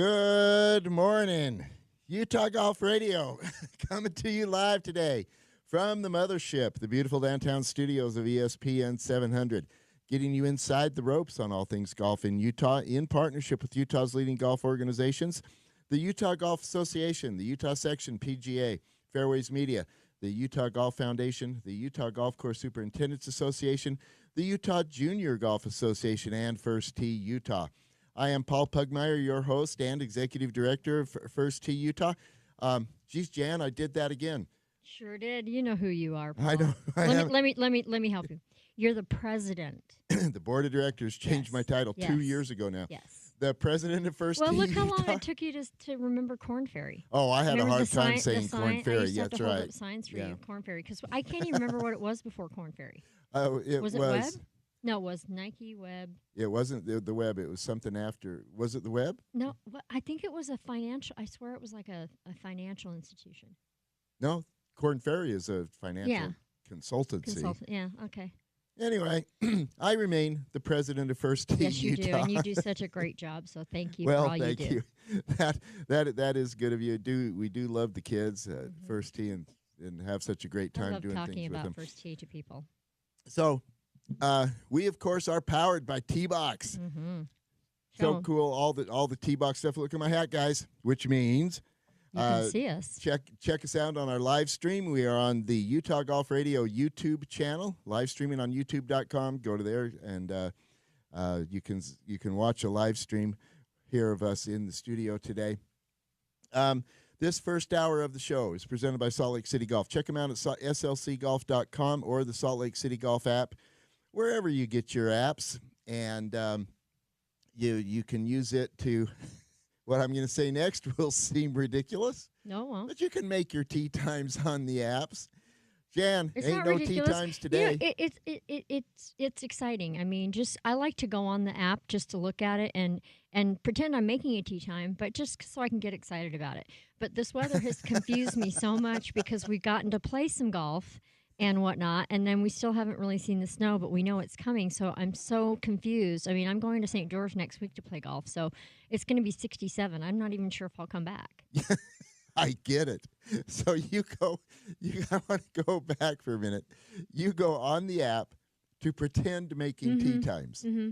Good morning. Utah Golf Radio coming to you live today from the mothership, the beautiful downtown studios of ESPN 700, getting you inside the ropes on all things golf in Utah in partnership with Utah's leading golf organizations, the Utah Golf Association, the Utah Section, PGA, Fairways Media, the Utah Golf Foundation, the Utah Golf Course Superintendents Association, the Utah Junior Golf Association, and First Tee Utah. I am Paul Pugmire, your host and executive director of First Tee Utah. Geez, Jan, I did that again. Sure did. You know who you are, Paul. I know. Let me help you. You're the president. The board of directors changed my title 2 years ago now. Yes. The president of First Tee Well, look how Utah. long it took you to remember Corn Ferry. Oh, I had Remember a hard the time sign- saying the Corn sign? I Ferry. used to have That's to hold right. up signs for you, Corn Ferry, because I can't even remember what it was before Corn Ferry. Was it Webb? No, it was Nike Webb. It wasn't the Webb. It was something after. Was it the Webb? No, I think it was a financial. I swear it was like a financial institution. No, Corn Ferry is a financial consultancy. Yeah. Okay. Anyway, I remain the president of First Tee Yes, you Utah. do, and you do such a great job. So thank you Well, for all thank you do. That is good of you. We do love the kids at First Tee and have such a great time I love doing talking things with about them. First Tee to people. So, we of course are powered by T-Box. Mm-hmm. So cool, all the T-Box stuff. Look at my hat, guys, which means You can see us. check us out on our live stream. We are on the Utah Golf Radio YouTube channel, live streaming on YouTube.com. Go to there and you can watch a live stream here of us in the studio today. This first hour of the show is presented by Salt Lake City Golf. Check them out at slcgolf.com or the Salt Lake City Golf app, wherever you get your apps, and you can use it to. What I'm going to say next will seem ridiculous. No, it won't. But you can make your tee times on the apps. Jan, It's ain't not no ridiculous. tee times today. It's exciting. I mean, just I like to go on the app just to look at it and pretend I'm making a tee time, but just so I can get excited about it. But this weather has confused me so much because we've gotten to play some golf and whatnot, and then we still haven't really seen the snow, but we know it's coming, so I'm so confused. I mean, I'm going to St. George next week to play golf, so it's going to be 67. I'm not even sure if I'll come back. I get it. So I want to go back for a minute. You go on the app to pretend making tee times. Mm-hmm.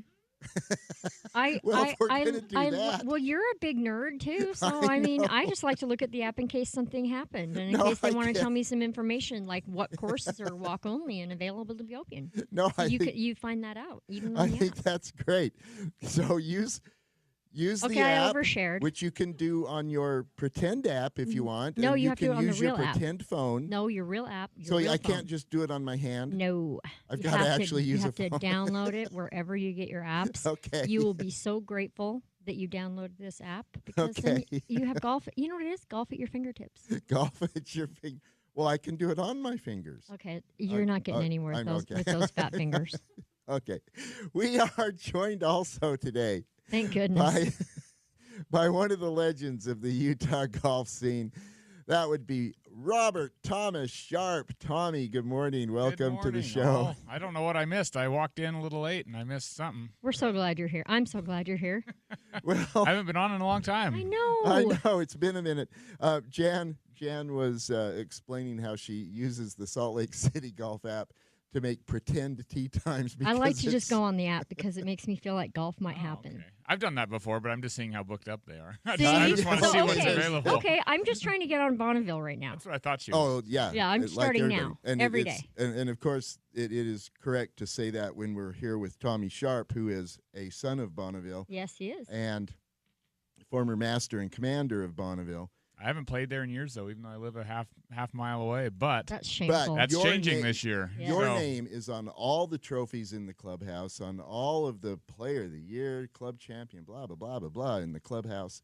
If we're going to do that. Well, you're a big nerd too, so I mean, I just like to look at the app in case something happened, and in case they want to tell me some information, like what courses are walk only and available to be open. No, so you find that out even on I the think app. that's great. So use Okay, the I app, overshared. which you can do on your pretend app if you want. No, and you have to can do it on the use your real app. pretend phone. No, your real app. So real I phone. can't just do it on my hand. No, I've you got to have actually use You a have phone. to download it wherever you get your apps. Okay. You will be so grateful that you downloaded this app because then Okay. you have golf. You know what it is? Golf at your fingertips. Golf at your finger. Well, I can do it on my fingers. Okay, you're not getting anywhere with okay. those fat fingers. Okay. We are joined also today Thank goodness. by one of the legends of the Utah golf scene. That would be Robert Thomas Sharp. Tommy, good morning. Welcome to the show. Oh, I don't know what I missed. I walked in a little late and I missed something. We're so glad you're here. I'm so glad you're here. Well, I haven't been on in a long time. I know. I know. It's been a minute. Jan was explaining how she uses the Salt Lake City Golf app to make pretend tee times. I like to just go on the app because it makes me feel like golf might happen. Okay. I've done that before, but I'm just seeing how booked up they are. See? I just want to So, see what's okay. available. Okay, I'm just trying to get on Bonneville right now. That's what I thought she was. Oh, yeah. Yeah, I'm Like starting everybody. now, And every it's- And of course, it is correct to say that when we're here with Tommy Sharp, who is a son of Bonneville Yes, he is. and former master and commander of Bonneville. I haven't played there in years, though, even though I live a half mile away. But That's shameful. But that's your changing name- this year. Yeah. Your So, name is on all the trophies in the clubhouse, on all of the Player of the Year, Club Champion, blah, blah, blah, blah, blah, in the clubhouse.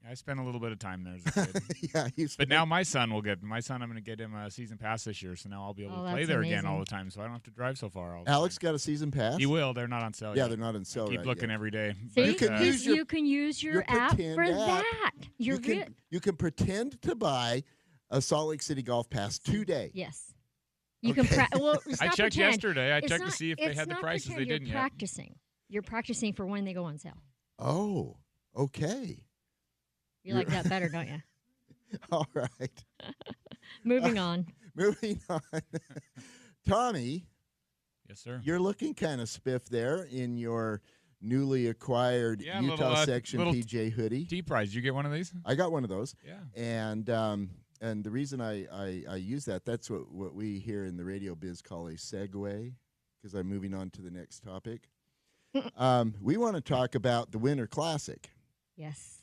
I spent a little bit of time there as a kid. Yeah, But now my son, I'm going to get him a season pass this year, so now I'll be able Oh, to play that's there again all amazing. the time, so I don't have to drive so far all the Alex time. got a season pass? He will. They're not on sale Yeah, yet. they're not on sale Keep right looking yet. every day. See, You can use your- you can use your your app pretend for app. that. You're You can pretend to buy a Salt Lake City Golf Pass today. Yes. You can well, it's I not checked pretend. yesterday. I It's checked to not- see if they it's had the not prices. pretend. They didn't You're yet. practicing. You're practicing for when they go on sale. Oh, okay. You like that better, don't you? All right. Moving on. Moving on. Tommy, Yes, sir. you're looking kind of spiff there in your newly acquired Yeah, Utah little, section little PJ hoodie. T-Prize. Did you get one of these? I got one of those. Yeah. And the reason I use that's what we here in the radio biz call a segue, because I'm moving on to the next topic. We want to talk about the Winter Classic. Yes.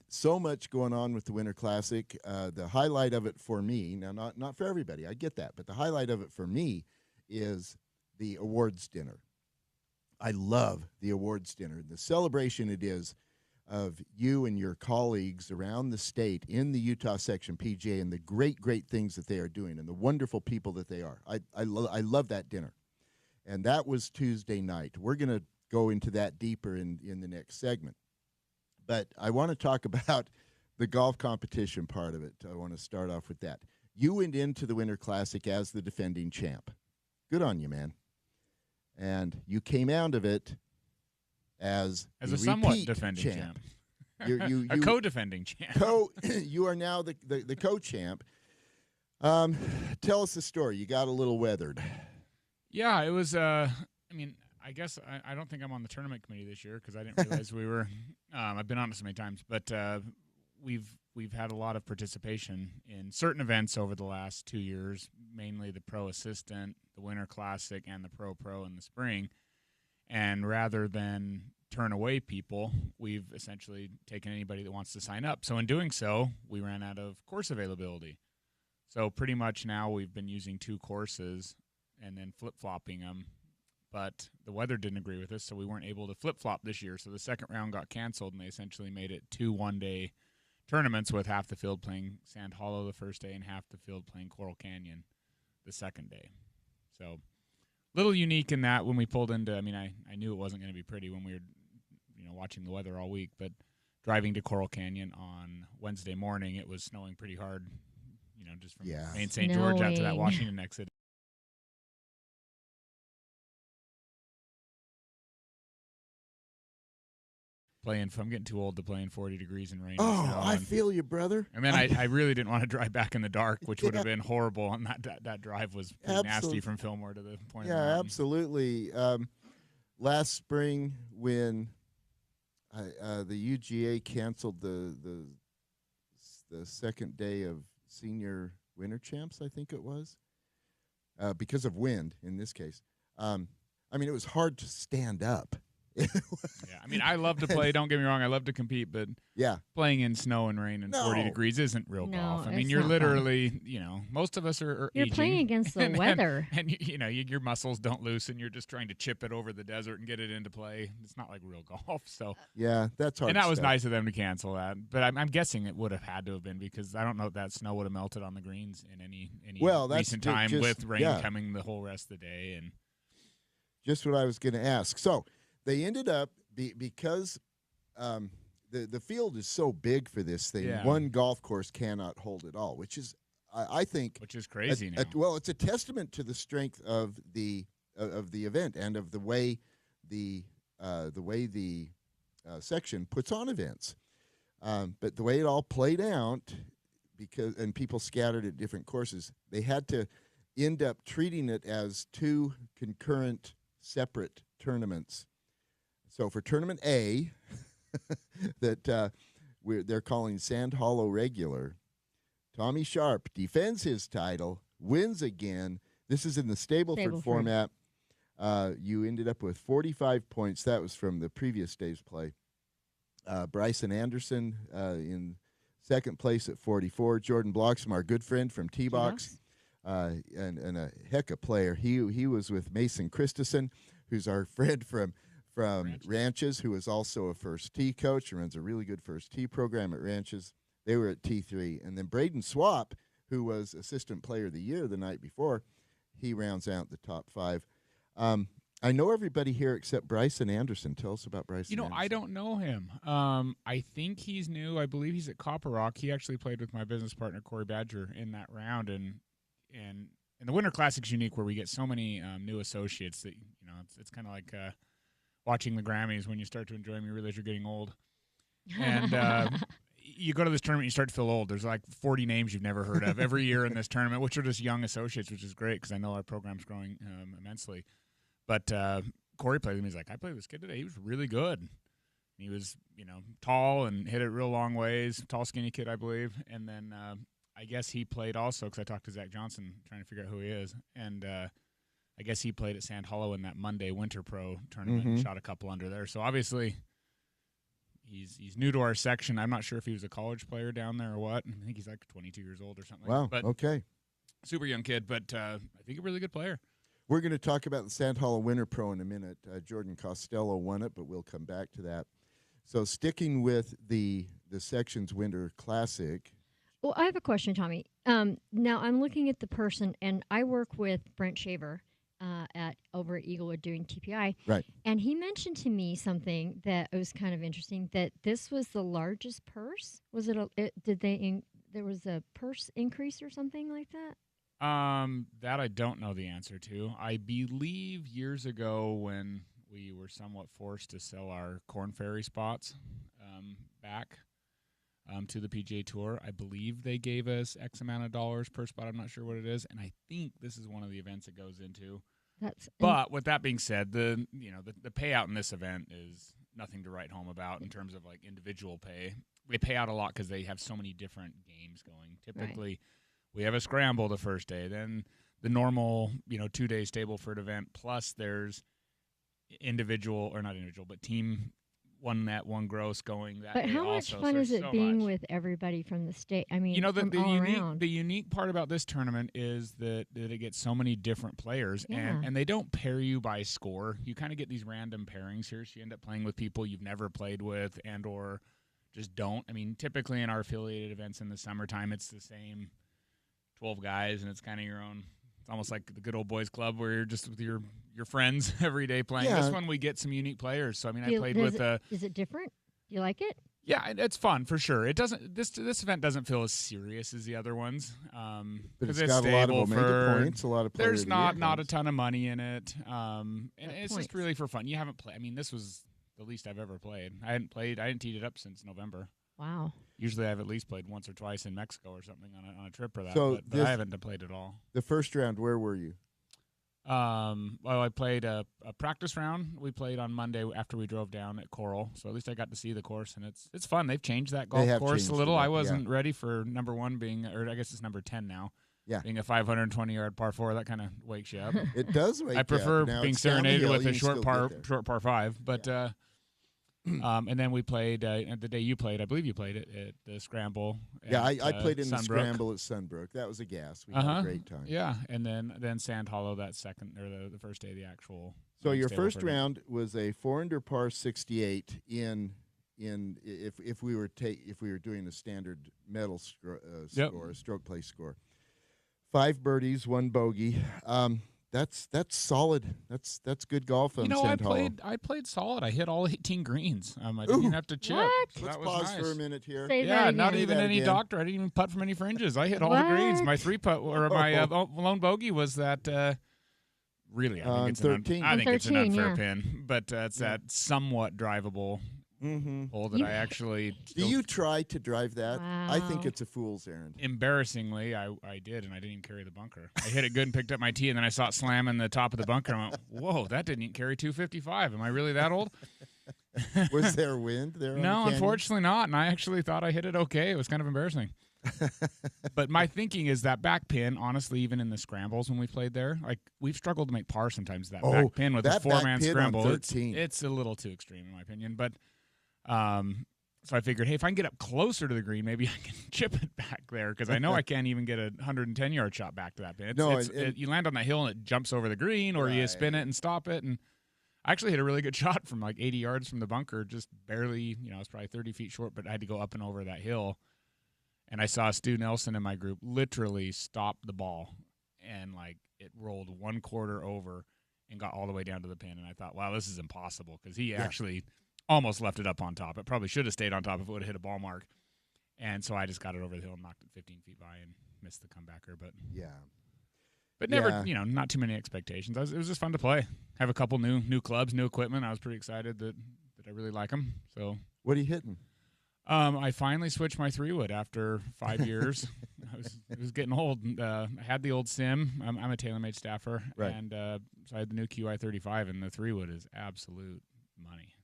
So much going on with the Winter Classic. The highlight of it for me, now not for everybody, I get that, but the highlight of it for me is the awards dinner. I love the awards dinner. The celebration it is of you and your colleagues around the state in the Utah section PJ and the great things that they are doing and the wonderful people that they are. I love that dinner. And that was Tuesday night. We're going to go into that deeper in the next segment. But I want to talk about the golf competition part of it. I want to start off with that. You went into the Winter Classic as the defending champ. Good on you, man. And you came out of it as a somewhat defending champ. You a co-defending champ. You are now the co-champ. Tell us the story. You got a little weathered. Yeah, it was. I mean, I guess I don't think I'm on the tournament committee this year because I didn't realize we were. I've been on it so many times, but we've had a lot of participation in certain events over the last 2 years, mainly the Pro Assistant, the Winter Classic, and the Pro in the spring. And rather than turn away people, we've essentially taken anybody that wants to sign up. So in doing so, we ran out of course availability. So pretty much now we've been using 2 courses and then flip-flopping them. But the weather didn't agree with us, so we weren't able to flip-flop this year. So the second round got canceled, and they essentially made it 2 one-day tournaments with half the field playing Sand Hollow the first day and half the field playing Coral Canyon the second day. So little unique in that when we pulled into, I mean, I knew it wasn't going to be pretty when we were, watching the weather all week, but driving to Coral Canyon on Wednesday morning, it was snowing pretty hard, just from main St. George out to that Washington exit. I'm getting too old to play in 40 degrees and rain. Oh, I feel you, brother. And then I really didn't want to drive back in the dark, which would have been horrible. And that drive was pretty nasty from Fillmore to the point. Yeah, absolutely. Last spring, when the UGA canceled the second day of senior winter champs, I think it was, because of wind in this case. I mean, it was hard to stand up. Yeah, I mean, I love to play. Don't get me wrong, I love to compete, but playing in snow and rain and 40 degrees isn't real golf. I mean, you're literally, most of us are you're aging, playing against the weather, and your muscles don't loosen. You're just trying to chip it over the desert and get it into play. It's not like real golf. So yeah, that's hard. And that was nice of them to cancel that, but I'm guessing it would have had to have been because I don't know if that snow would have melted on the greens in any recent time with rain coming the whole rest of the day. And just what I was going to ask. So they ended up because the field is so big for this thing. Yeah. One golf course cannot hold it all, which is I think crazy now. Well, it's a testament to the strength of the event and of the way the section puts on events. But the way it all played out, and people scattered at different courses, they had to end up treating it as 2 concurrent, separate tournaments. So for Tournament A, that they're calling Sand Hollow Regular, Tommy Sharp defends his title, wins again. This is in the Stableford format. You ended up with 45 points. That was from the previous day's play. Bryson Anderson in second place at 44. Jordan Bloxham, our good friend from T-Box, and a heck of a player. He was with Mason Christensen, who's our friend from Ranches, who is also a first tee coach and runs a really good first tee program at Ranches. They were at T3. And then Braden Swap, who was Assistant Player of the Year the night before, he rounds out the top 5. I know everybody here except Bryson Anderson. Tell us about Bryson Anderson. I don't know him. I think he's new. I believe he's at Copper Rock. He actually played with my business partner, Corey Badger, in that round. And the Winter Classic's unique where we get so many new associates that, it's kind of like watching the Grammys. When you start to enjoy them, you realize you're getting old. And you go to this tournament, you start to feel old. There's like 40 names you've never heard of every year in this tournament, which are just young associates, which is great because I know our program's growing immensely. But Corey played with me. He's like, I played with this kid today. He was really good. He was, tall and hit it real long ways. Tall, skinny kid, I believe. And then I guess he played also because I talked to Zach Johnson trying to figure out who he is. And I guess he played at Sand Hollow in that Monday Winter Pro tournament and shot a couple under there. So obviously he's new to our section. I'm not sure if he was a college player down there or what. I think he's like 22 years old or something. Wow, But okay. Super young kid, but I think a really good player. We're going to talk about the Sand Hollow Winter Pro in a minute. Jordan Costello won it, but we'll come back to that. So sticking with the section's Winter Classic. Well, I have a question, Tommy. Now I'm looking at the person, and I work with Brent Shaver over at Eaglewood doing TPI. Right. And he mentioned to me something that was kind of interesting, that this was the largest purse. Was it there was a purse increase or something like that? That I don't know the answer to. I believe years ago when we were somewhat forced to sell our Corn Ferry spots back to the PGA Tour, I believe they gave us X amount of dollars per spot. I'm not sure what it is, and I think this is one of the events it goes into. But with that being said, the payout in this event is nothing to write home about in terms of like individual pay. They pay out a lot because they have so many different games going. Typically, we have a scramble the first day, then the normal 2-day Stableford event, plus there's team one net, one gross going that But day how also. much fun is it being with everybody from the state? I mean, from all around. The unique part about this tournament is that it gets so many different players, and they don't pair you by score. You kind of get these random pairings here, so you end up playing with people you've never played with and or just don't. I mean, typically in our affiliated events in the summertime, it's the same 12 guys, and it's kind of your own. It's almost like the good old boys club where you're just with your friends every day playing. Yeah. This one we get some unique players. So I mean, I played with. Is it different? Do you like it? Yeah, it's fun for sure. It doesn't. This event doesn't feel as serious as the other ones. But it's got a lot of Omega points, a lot of players. There's not a ton of money in it, and it's just really for fun. You haven't played. I mean, this was the least I've ever played. I hadn't teed it up since November. Wow. Usually I've at least played once or twice in Mexico or something on a trip for that, So but I haven't played at all. The first round, where were you? Well, I played a practice round. We played on Monday after we drove down at Coral, so at least I got to see the course, and it's fun. They've changed that golf course a little. I wasn't ready for number 1 being, or I guess it's number 10 now. Yeah. Being a 520-yard par 4, that kind of wakes you up. It does wake you up. I prefer Now being it's down the serenaded hill, with you a can short par 5, but. Yeah. And then we played the day you played. I believe you played it at the Scramble. Yeah, I played in Sunbrook. the Scramble at Sunbrook. That was a gas. We had a great time. Yeah, and then Sand Hollow that second or the first day of the actual. So your first round was a 4-under par 68 if we were doing a standard medal score, a stroke play score. 5 birdies, 1 bogey. That's solid. That's good golf on Sand Hollow. I played solid. I hit all 18 greens. I didn't even have to chip. What? So Let's that was pause nice. for a minute here. Say Yeah, that not again. even Say that any again. doctor. I didn't even putt from any fringes. I hit all the greens. My 3-putt or my lone bogey was that. Really, I think it's 13. I think it's an 13, unfair yeah. pin, but it's that somewhat drivable hole that I actually. Do you try to drive that? I think Wow. it's a fool's errand. Embarrassingly, I did, and I didn't even carry the bunker. I hit it good and picked up my tee, and then I saw it slam in the top of the bunker. And I went, whoa, that didn't even carry 255. Am I really that old? Was there wind there? on the No, canyon? unfortunately not. And I actually thought I hit it okay. It was kind of embarrassing. But my thinking is that back pin, honestly, even in the scrambles when we played there, like we've struggled to make par sometimes. That back pin with a that back 4-man pin on scramble, 13. it's a little too extreme in my opinion. But so I figured, hey, if I can get up closer to the green, maybe I can chip it back there because I know I can't even get a 110-yard shot back to that pin. You land on the hill and it jumps over the green, or you spin it and stop it. And I actually hit a really good shot from like 80 yards from the bunker, just barely, it was probably 30 feet short, but I had to go up and over that hill. And I saw Stu Nelson in my group literally stop the ball, and like it rolled 1/4 over and got all the way down to the pin. And I thought, wow, this is impossible because he actually almost left it up on top. It probably should have stayed on top if it would have hit a ball mark. And so I just got it over the hill and knocked it 15 feet by and missed the comebacker. But never, not too many expectations. It was just fun to play. Have a couple new clubs, new equipment. I was pretty excited that I really like them. So What are you hitting? I finally switched my 3-wood after 5 years. It was getting old. I had the old Sim. I'm a TaylorMade staffer, Right. and so I had the new QI35, and the 3-wood is absolute money.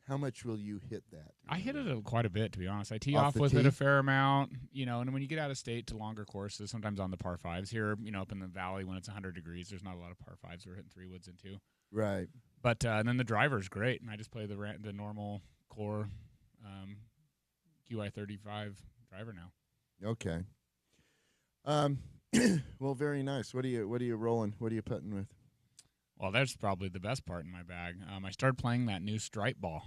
How much will you hit that? I hit it quite a bit, to be honest. I tee Off off the with tee? it a fair amount, and when you get out of state to longer courses, sometimes on the par 5s here, up in the valley when it's 100 degrees, there's not a lot of par 5s we're hitting 3-woods into. Right. But and then the driver's great, and I just play the normal core QI35 driver now. Okay. Well, very nice. What are you rolling? What are you putting with? Well, that's probably the best part in my bag. I started playing that new stripe ball.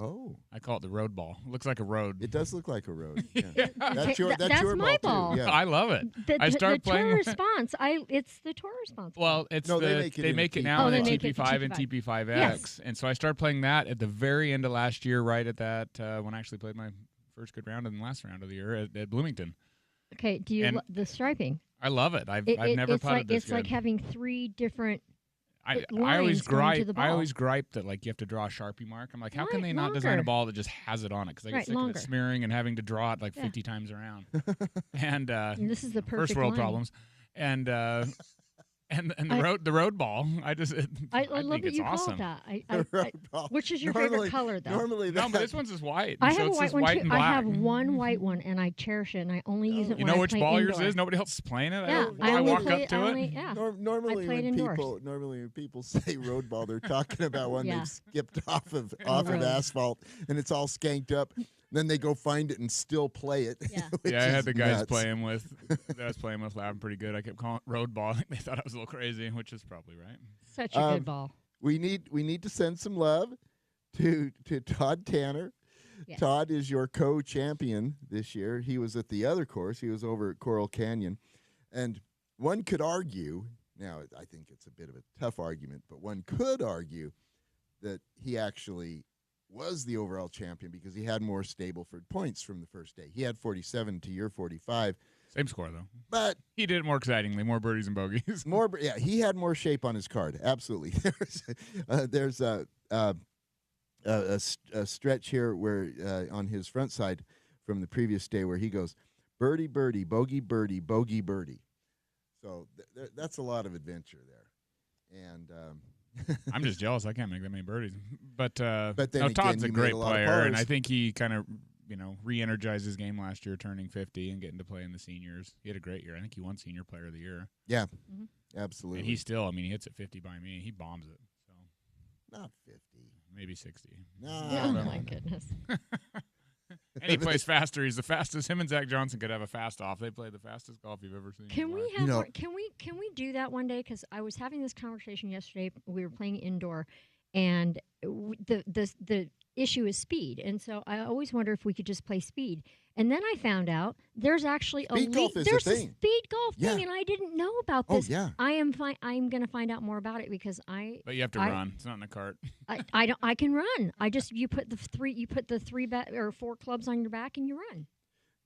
Oh, I call it the road ball. It looks like a road. it does look like a road. Yeah. Yeah. That's your That's your my ball ball. too. Yeah. I love it. The started Tour playing. Response. It's the Tour Response. Well, it's No, they the make it they in make the it TP5. now Oh, in they the make it the TP5 and TP5. TP5X, Yes. and so I started playing that at the very end of last year, right at that when I actually played my first good round and the last round of the year at Bloomington. Okay. Do you and- the striping? I love it. I've never it's putted like this it's like good. having 3 different. I lines always going to gripe. the I ball. always gripe that like you have to draw a Sharpie mark. I'm like, how can Right, they not design a longer. ball that just has it on it? Because I get Right, sick of longer. it smearing and having to draw it like Yeah. 50 times around. And And this is the perfect first world line. problems. And and I- the road ball. I I love think that it's you awesome. called that. Road ball. Which is your Normally- favorite color, though? Normally, No, that, but this one's is white. I and so have a it's white just one white too. and I black. have one white one, and I cherish it, and I only use it You when know I which play ball indoor. yours is? Nobody else is playing it. Yeah, I only walk play up to it. Yeah. normally I played indoors. when people say road ball, they're talking about one Yeah. they've skipped off of Right. asphalt and it's all skanked up. Then they go find it and still play it. Yeah. which Yeah, I had is the guys nuts. playing with that I was playing with laughing pretty good. I kept calling it road ball. They thought I was a little crazy, which is probably right. Such a good ball. We need to send some love to Todd Tanner. Yes. Todd is your co-champion this year. He was at the other course. He was over at Coral Canyon. And one could argue, now I think it's a bit of a tough argument, but one could argue that he actually was the overall champion because he had more Stableford points from the first day. He had 47 to your 45. Same score though. But He did it more excitingly, more birdies and bogeys. he had more shape on his card. Absolutely. There's a stretch here where on his front side from the previous day where he goes birdie, birdie, bogey, birdie, bogey, birdie. So that's a lot of adventure there. And I'm just jealous. I can't make that many birdies. But then no, again, Todd's a you made great a lot of player, and I pars. think he kind of re-energized his game last year, turning 50 and getting to play in the seniors. He had a great year. I think he won Senior Player of the Year. yeah, Mhm. absolutely. And he still, he hits it 50 by me. He bombs it. So not 50. maybe 60. No. Oh my goodness. And he plays faster. He's the fastest. Him and Zach Johnson could have a fast off. They play the fastest golf you've ever seen. in Can your we life. have? know- Can we do that one day? Because I was having this conversation yesterday. We were playing indoor, and the issue is speed. And so I always wonder if we could just play speed. And then I found out there's actually Speed golf is a there's thing. speed golf Yeah. thing, and I didn't know about Oh, this. yeah. I'm going to find out more about it because But you have to run. It's not in a cart. I can run. You put the 4 clubs on your back and you run.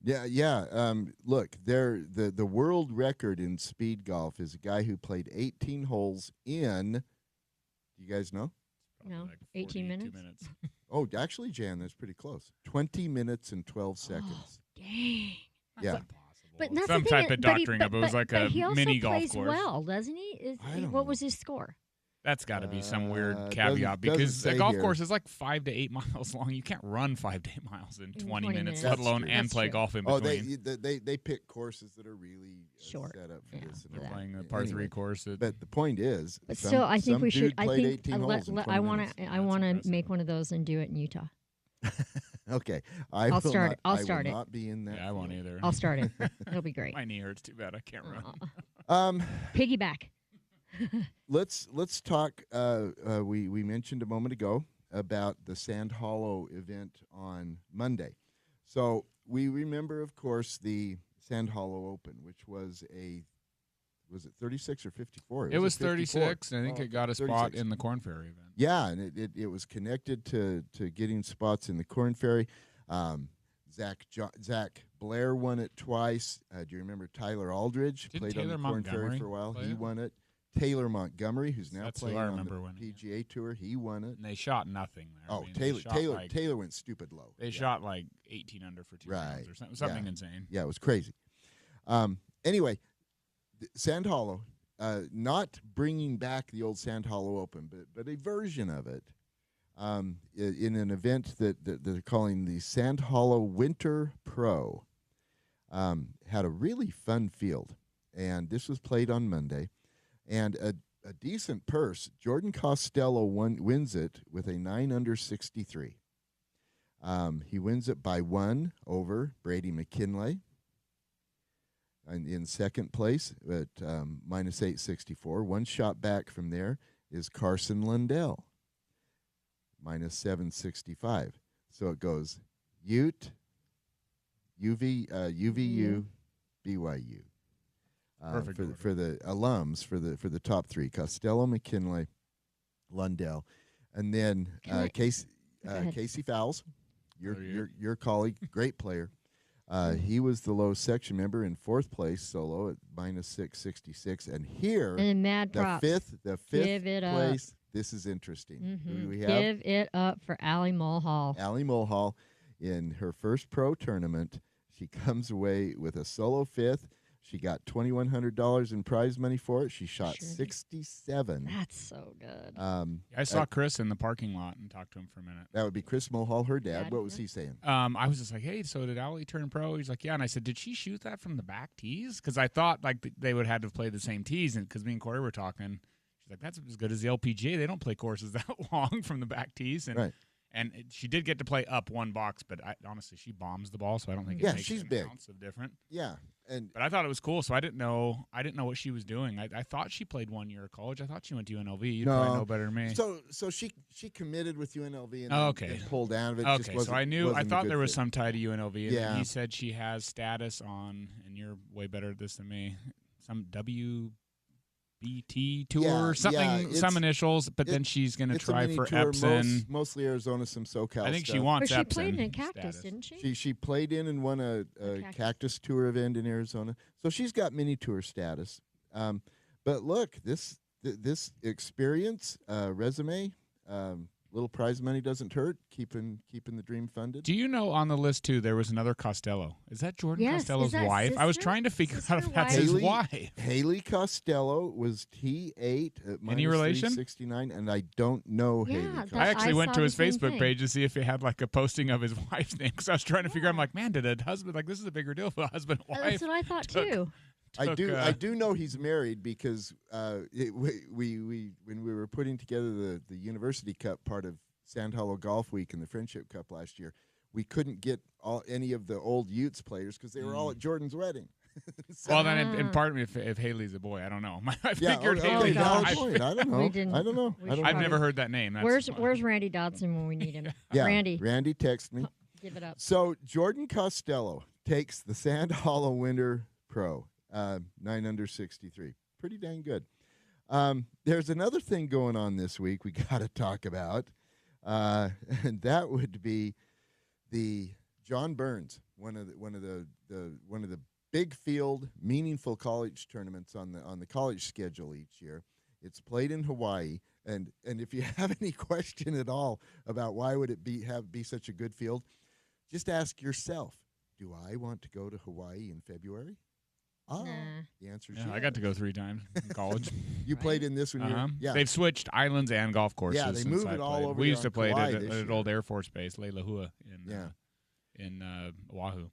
Yeah. Look, the world record in speed golf is a guy who played 18 holes in. Do you guys know? Probably No, like 18 42 minutes? Oh, actually, Jan, that's pretty close. 20 minutes and 12 seconds. Dang. That's Yeah. impossible. But that's Some the thing, type of but he- doctoring but- up. It was but- like but a he also mini golf plays course. well, doesn't he? I don't What was know. his score? That's got to be some weird doesn't- caveat doesn't because say a golf here. course is like 5 to 8 miles long. You can't run 5 to 8 miles in 20 minutes, minutes. let That's alone true. and That's play true. golf in Oh, between. they pick courses that are really Short. set up for Yeah, this. for and that. all. Playing a par 3 Anyway, course. But the point is, But some- still, I think some we should. dude I played think 18 holes in 20 I want minutes. to. I That's want to impressive. make one of those and do it in Utah. Okay, I'll will start not, it. I'll I start will it. not be in that. yeah, I won't field. either. I'll start it. It'll be great. My knee hurts too bad. I can't run. Piggyback. Let's talk. We mentioned a moment ago about the Sand Hollow event on Monday. So we remember, of course, the Sand Hollow Open, which was was it 36 or 54? It was 54. 36, and I think Oh, it got a spot 36. in the Corn Ferry event. Yeah, and it was connected to getting spots in the Corn Ferry. Zach Blair won it twice. Do you remember Tyler Aldridge? Didn't played Taylor on the Corn Ferry Montgomery for a while. play He it? won it. Taylor Montgomery, who's now That's who playing I on remember the winning, PGA Tour. He won it. And they shot nothing there. I Oh, mean, they shot like- Taylor went stupid low. They shot like 18 under for 2 rounds or something insane. Yeah, it was crazy. Anyway, Sand Hollow, not bringing back the old Sand Hollow Open, but a version of it in an event that they're calling the Sand Hollow Winter Pro. Had a really fun field, and this was played on Monday, and a decent purse. Jordan Costello wins it with a 9 under 63. He wins it by 1 over Brady McKinley. And in second place at minus 864. One shot back from there is Carson Lundell, minus 765. So it goes Ute, UVU, BYU. Perfect For the alums, for the top 3: Costello, McKinley, Lundell, and then Casey Fowles, your colleague, great player. He was the low section member in 4th place solo at minus 666, and here And mad props. the fifth Give it up. place. This is interesting. Who do we have? Give it up for Allie Mulhall. Allie Mulhall in her first pro tournament. She comes away with a solo 5th. She got $2,100 in prize money for it. She shot 67. That's so good. I saw Chris in the parking lot and talked to him for a minute. That would be Chris Mulhall, her dad. What was he saying? I was just like, hey, so did Allie turn pro? He's like, yeah. And I said, did she shoot that from the back tees? Because I thought like they would have had to play the same tees. And because me and Corey were talking, she's like, that's as good as the LPGA. They don't play courses that long from the back tees. And right. And she did get to play up 1 box, but honestly, she bombs the ball, so I don't think it makes she's an big. ounce of different. Yeah, but I thought it was cool, so I didn't know what she was doing. I thought she played 1 year of college. I thought she went to UNLV. You probably know better than me. So she committed with UNLV and pulled out of it. Okay, so I thought there was some tie to UNLV. And yeah. Then he said she has status on, and you're way better at this than me, some WBT tour, some initials, but then she's going to try for Epson. Mostly Arizona, some SoCal I think stuff. she wants Epson. She played in a Cactus, didn't she? She played in and won a Cactus Tour event in Arizona. So she's got mini tour status. But look, this experience, resume, little prize money doesn't hurt. Keeping the dream funded. Do you know on the list too? There was another Costello. Is that Jordan Costello's wife? Sister? I was trying to figure out if that's his wife. Haley Costello was T8 at Any relation? 369, and I don't know Haley. I actually went to his Facebook page to see if he had like a posting of his wife's name because I was trying to figure out. I'm like, man, did a husband like this is a bigger deal for a husband and wife? That's what I thought too. I do know he's married because we when we were putting together the University Cup part of Sand Hollow Golf Week and the Friendship Cup last year, we couldn't get any of the old Utes players because they were all at Jordan's wedding. Well, then, in part, if Haley's a boy, I don't know. I figured Haley's a boy. I don't know. I don't know. I've never heard that name. Where's Randy Dodson when we need him? Yeah, Randy, text me. Give it up. So Jordan Costello takes the Sand Hollow Winter Pro, 9 under 63. Pretty dang good. There's another thing going on this week we got to talk about. And that would be the John Burns, one of the big field, meaningful college tournaments on the college schedule each year. It's played in Hawaii, and if you have any question at all about why would it be such a good field, just ask yourself: do I want to go to Hawaii in February? Nah. The answer is I got to go 3 times in college. You played in this one. Yeah. They've switched islands and golf courses. Yeah, they move it all over. We used to play at an old Air Force base, Leilehua, in Oahu.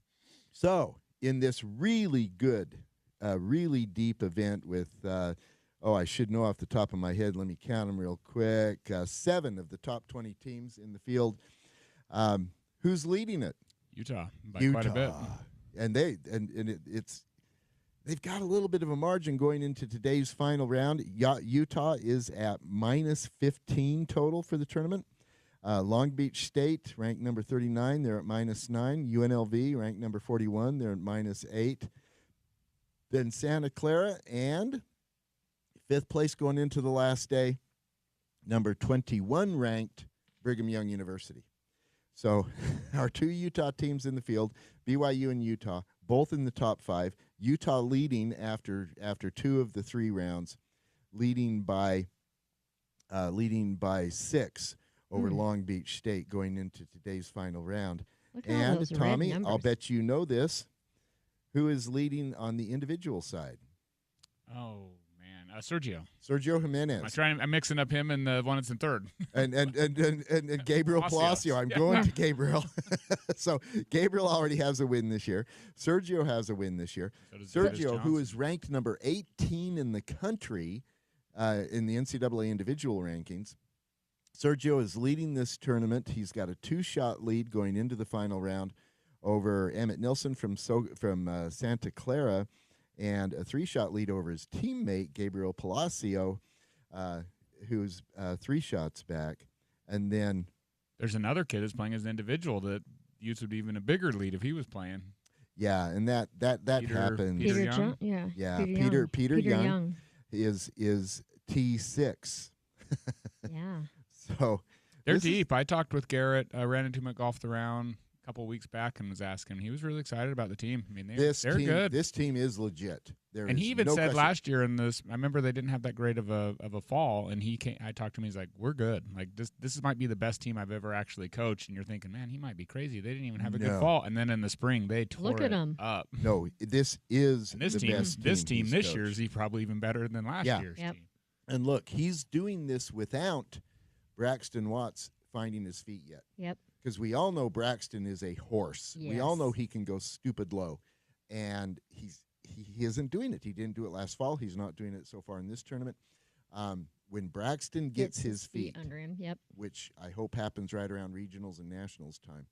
So in this really good, really deep event with, I should know off the top of my head. Let me count them real quick. 7 of the top 20 teams in the field. Who's leading it? Utah by quite a bit. And they've got a little bit of a margin going into today's final round. Utah is at minus 15 total for the tournament. Long Beach State, ranked number 39, they're at minus 9. UNLV, ranked number 41, they're at minus 8. Then Santa Clara, and 5th place going into the last day, number 21 ranked Brigham Young University. So our 2 Utah teams in the field, BYU and Utah, both in the top 5. Utah leading after 2 of the 3 rounds. leading by 6 over Long Beach State going into today's final round. Look at all And those red Tommy, I'll numbers. bet you know this. Who is leading on the individual side? Oh man, Sergio. Sergio Jimenez I'm mixing up him and the one that's in third. and Gabriel Palacios. Palacio. I'm Yeah. going to Gabriel. So Gabriel already has a win this year. Sergio has a win this year. So does Curtis Sergio, who Johnson. is ranked number 18 in the country in the NCAA individual rankings. Sergio is leading this tournament. He's got a 2-shot lead going into the final round over Emmett Nilsson from Santa Clara, and a 3-shot lead over his teammate Gabriel Palacio, who's 3 shots back. And then There's another kid that's playing as an individual that Utes would be even a bigger lead if he was playing. yeah, and that Peter- happened. Peter Peter Young? John, yeah. Yeah, Peter Peter Young. Young. is T6. Yeah. So They're this is- deep. I talked with Garrett. I ran into him at Golf the Round a couple of weeks back and was asking him. He was really excited about the team. I mean, they're team, good. This team is legit. There And is he even no said question. last year in this, I remember they didn't have that great of a fall, and he came. I talked to him. He's like, "We're good. Like this might be the best team I've ever actually coached." And you're thinking, "Man, he might be crazy. They didn't even have a No. good fall." And then in the spring, they tore Look at it 'em. up. No, this is And this the team, best this team he's this coached. year is probably even better than last Yeah. year's Yep. team. And look, he's doing this without Braxton Watts finding his feet yet. Yep. Because we all know Braxton is a horse. We all Yes. know he can go stupid low. And he isn't doing it. He didn't do it last fall. He's not doing it so far in this tournament. When Braxton gets his feet, under him. Yep. which I hope happens right around regionals and nationals time,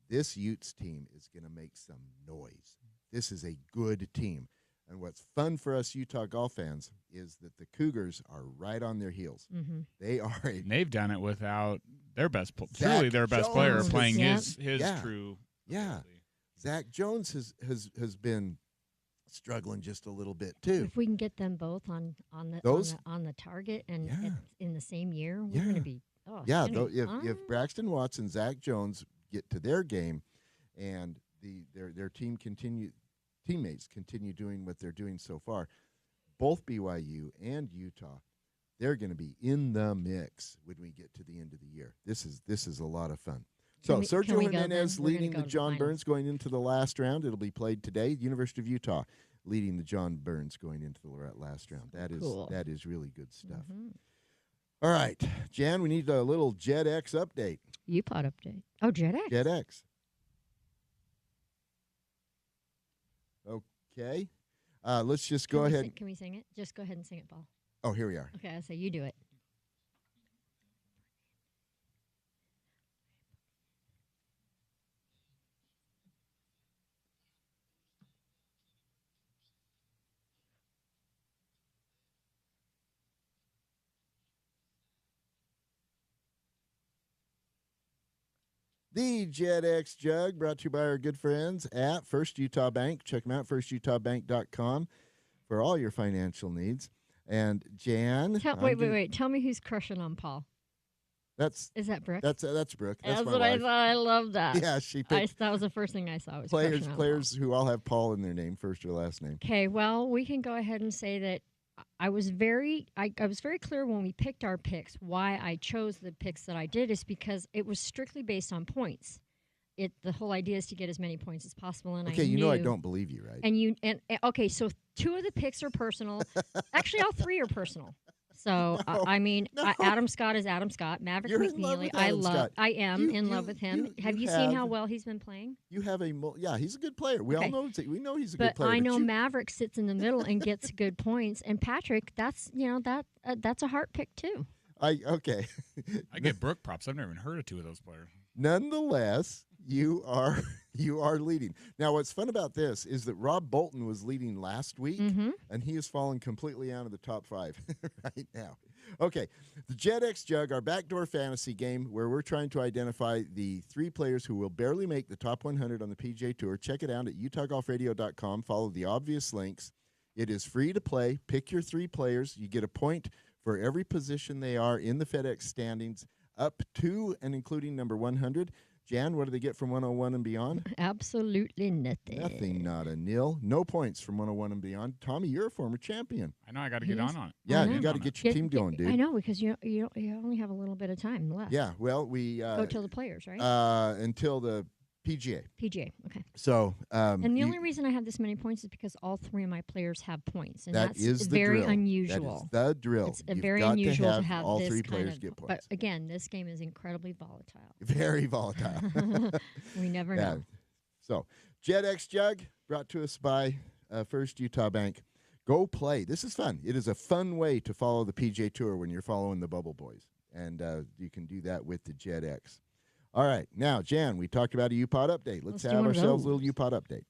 this Utes team is going to make some noise. This is a good team. And what's fun for us Utah golf fans is that the Cougars are right on their heels. Mm-hmm. They are a And they've done it without their best, Zach truly their best player Jones playing has- his Yeah. true. Yeah. ability. Zach Jones has been struggling just a little bit too. If we can get them both on the Those- on the target and Yeah. it's in the same year, we're Yeah. going to be. Oh, it's Yeah, gonna though, be if fun. Braxton Watts and Zach Jones get to their game, and their teammates continue doing what they're doing so far, both BYU and Utah, they're going to be in the mix when we get to the end of the year. This is a lot of fun. So Can Sergio we go then? Jimenez We're gonna leading go the to the John finals. Burns going into the last round. It'll be played today. University of Utah leading the John Burns going into the last round. Cool. That is really good stuff. Mhm. All right, Jan, we need a little JetX update. UPod update. Oh, JetX. JetX. Okay. Let's just go ahead. Can we sing it? Just go ahead and sing it, Paul. Oh, here we are. Okay, I say you do it. The JetX Jug, brought to you by our good friends at First Utah Bank. Check them out, firstutahbank.com, for all your financial needs. And Jan, Wait. Tell me who's crushing on Paul. That's Is that Brooke? Brooke. That's my what I wife. thought. I love that. Yeah, she picked That was the first thing I saw. Was players crushing on players who all have Paul in their name, first or last name. Paul. Okay, well, we can go ahead and say that I was very clear when we picked our picks. Why I chose the picks that I did is because it was strictly based on points. The whole idea is to get as many points as possible, and Okay, I you knew, know I don't believe you, right? And okay, so 2 of the picks are personal. Actually, all 3 are personal. So No, no. Adam Scott is Adam Scott. Maverick You're in love McNeely, with I Adam love. Scott. I am You- in you- love with him. you- Have you you seen how have- well he's been playing? You have yeah, he's a good player. We all Okay. know we know he's a good But player. I know you, Maverick sits in the middle and gets good points, and Patrick, that's that's a heart pick too. okay. I get Brooke props. I've never even heard of 2 of those players. Nonetheless, you are leading. Now, what's fun about this is that Rob Bolton was leading last week, Mm-hmm. and he has fallen completely out of the top 5 right now. Okay, the JetX Jug, our backdoor fantasy game, where we're trying to identify the 3 players who will barely make the top 100 on the PGA Tour. Check it out at utahgolfradio.com. Follow the obvious links. It is free to play. Pick your 3 players. You get a point for every position they are in the FedEx standings, up to and including number 100. Jan, what do they get from 101 and beyond? Absolutely nothing. Nothing, not a nil. No points from 101 and beyond. Tommy, you're a former champion. I know I got to He get is. on it. Yeah, know. you got to get your team going, dude. I know, because you only have a little bit of time left. Yeah, well, we Go till the players, right? until the PGA. PGA, okay. So, And the only reason I have this many points is because all three of my players have points, and that that's is the very drill. unusual. That is the drill. It's You've very got unusual to have all this three kind players of. get But points. again, this game is incredibly volatile. Very volatile. We never Yeah. know. So, JetX Jug brought to us by First Utah Bank. Go play. This is fun. It is a fun way to follow the PJ Tour when you're following the Bubble Boys, and you can do that with the JetX. All right, now Jan, we talked about a UPod update. Let's do have one of ourselves a those. little UPod update.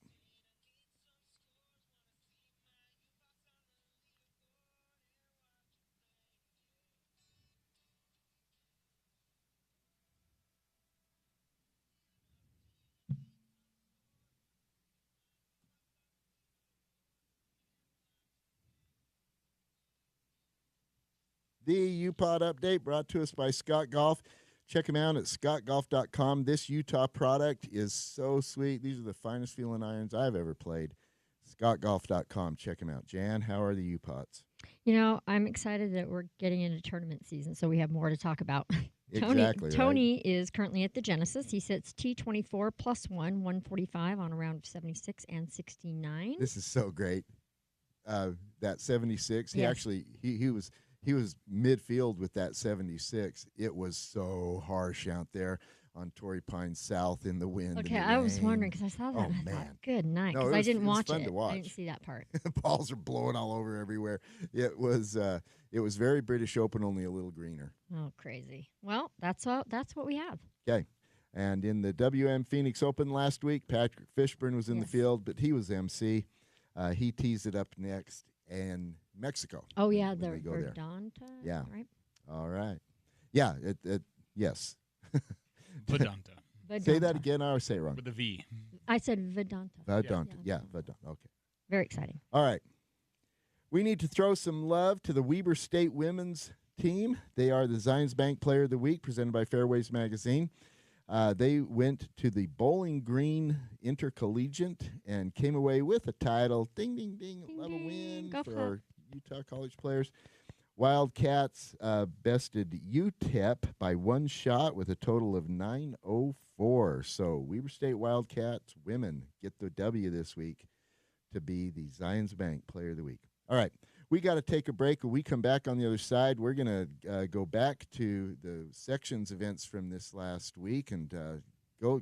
The UPod update brought to us by Scott Golf. Check them out at scottgolf.com. This Utah product is so sweet. These are the finest feeling irons I've ever played. Scottgolf.com. Check them out. Jan, how are the UPods? You know, I'm excited that we're getting into tournament season, so we have more to talk about. Exactly. Tony is currently at the Genesis. He sits T24 plus 145 on a round of 76 and 69. This is so great. That 76. He Yes. actually he was midfield with that 76. It was so harsh out there on Torrey Pines South in the wind. Okay, and the I was rain. wondering because I saw that. Oh, and I thought, man. good night, No, because it I was- didn't it was watch fun it. to I watch. didn't see that part. Balls are blowing all over everywhere. It was very British Open, only a little greener. Oh, crazy. Well, that's what we have. Okay. And in the WM Phoenix Open last week, Patrick Fishburne was in the Yes. field, but he was MC. He tees it up next in Mexico. Oh yeah, when the they go there. Verdanta. Yeah. Right. All right. Yeah. Yes. Vedanta Say that Vedanta. again. I always say it wrong. with a V. I said Vedanta. Vedanta. Yeah. Yeah. Vedanta. Okay. Very exciting. All right. We need to throw some love to the Weber State women's team. They are the Zions Bank Player of the Week, presented by Fairways Magazine. They went to the Bowling Green Intercollegiate and came away with a title. Ding, ding, ding. Ding, Love a ding. win Go for for our Utah College players. Wildcats bested UTEP by one shot with a total of 904. So Weber State Wildcats women get the W this week to be the Zions Bank Player of the Week. All right, we got to take a break. When we come back on the other side, we're going to go back to the sections events from this last week and go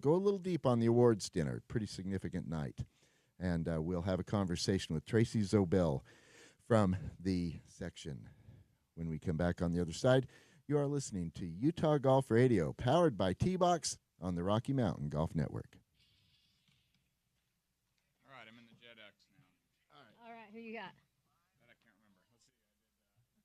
a little deep on the awards dinner. Pretty significant night. And we'll have a conversation with Tracy Zobel from the section. When we come back on the other side, you are listening to Utah Golf Radio, powered by T-Box on the Rocky Mountain Golf Network. All right, I'm in the Jet X now. All right, who you got? That I can't remember. Let's see.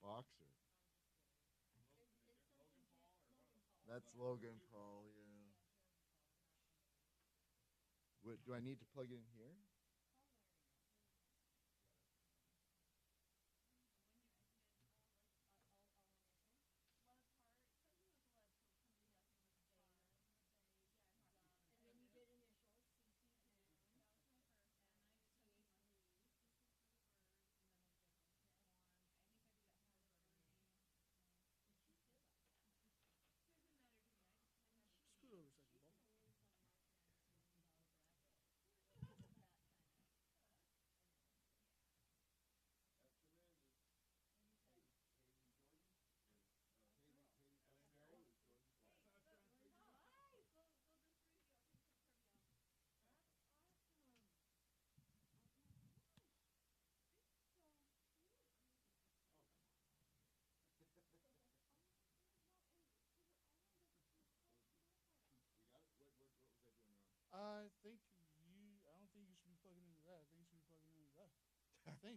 Boxer. That's Logan Paul, yeah. What, do I need to plug it in here?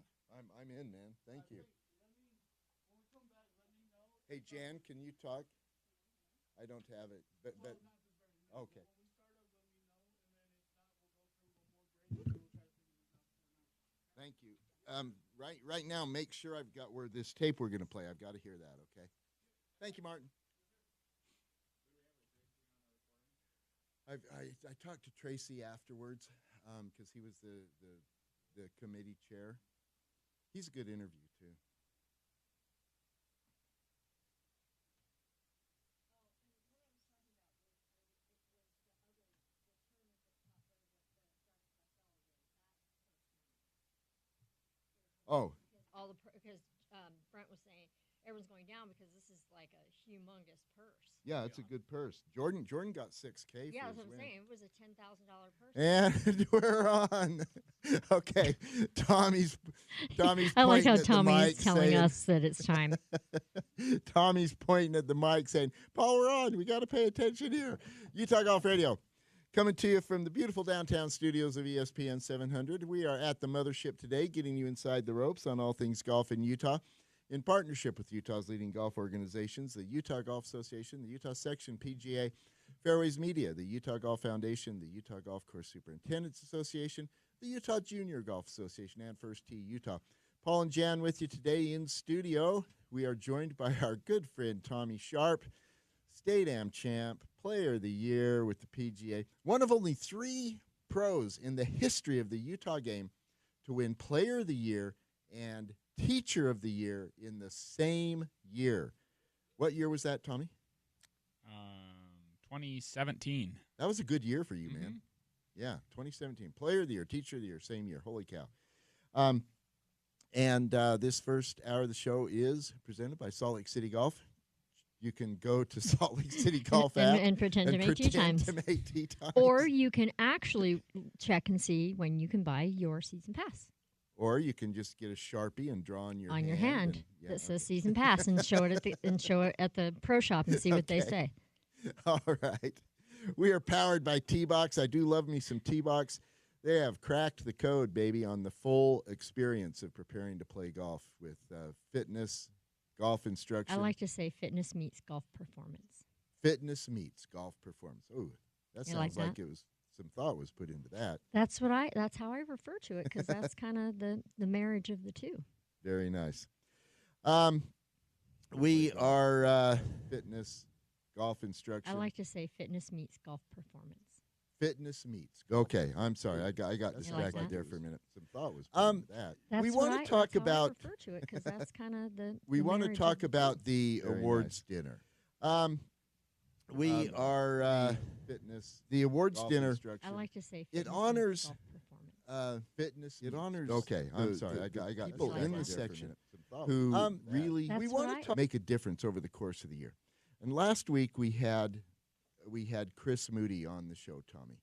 point. I'm in, man. Thank you. Hey, Jan, can you talk? I don't have it, but okay. Thank you. Right now, make sure I've got where this tape we're going to play. I've got to hear that. Okay. Thank you, Martin. I talked to Tracy afterwards because he was the committee chair. He's a good interview too. Oh, All the because Brent was saying everyone's going down because this is like a humongous purse. yeah, it's a good purse. Jordan got $6K. Yeah, for that's his what I'm win. saying. It was a $10,000 purse. And we're on. Okay, Tommy's I like pointing how at the Tommy mic is telling saying, us that it's time. Tommy's pointing at the mic saying, Paul, we're on. We got to pay attention here. Utah Golf Radio. Coming to you from the beautiful downtown studios of ESPN 700. We are at the mothership today, getting you inside the ropes on all things golf in Utah, in partnership with Utah's leading golf organizations, the Utah Golf Association, the Utah Section PGA, Fairways Media, the Utah Golf Foundation, the Utah Golf Course Superintendents Association, the Utah Junior Golf Association, and First Tee Utah. Paul and Jan with you today in studio. We are joined by our good friend Tommy Sharp, State Am champ, Player of the Year with the PGA, one of only 3 pros in the history of the Utah game to win Player of the Year and Teacher of the Year in the same year. What year was that, Tommy? 2017. That was a good year for you, Mm-hmm. man. Yeah, 2017. Player of the Year, Teacher of the Year, same year. Holy cow. And this first hour of the show is presented by Salt Lake City Golf. You can go to Salt Lake City Golf app and pretend to make tee times. Or you can actually check and see when you can buy your season pass. Or you can just get a Sharpie and draw on your hand and, that says season pass and show it at the pro shop and see what they say. All right. We are powered by T-Box. I do love me some T-Box. They have cracked the code, baby, on the full experience of preparing to play golf with fitness, golf instruction. I like to say fitness meets golf performance. Fitness meets golf performance. Oh, that sounds like it was some thought was put into that. That's how I refer to it because that's kind of the marriage of the two. Very nice. We are fitness, golf instruction. I like to say fitness meets golf performance. Fitness meets. Okay, I'm sorry. I got distracted there for a minute. Some thought was put into that. That's we want to talk about. I refer to it because that's kind of the. We want to talk about the awards dinner. We are fitness. The awards dinner. I like to say it fitness honors meets golf performance. fitness. It honors. Okay, I'm sorry. I got people in this section who really we want to make a difference over the course of the year. And last week we had Chris Moody on the show, Tommy.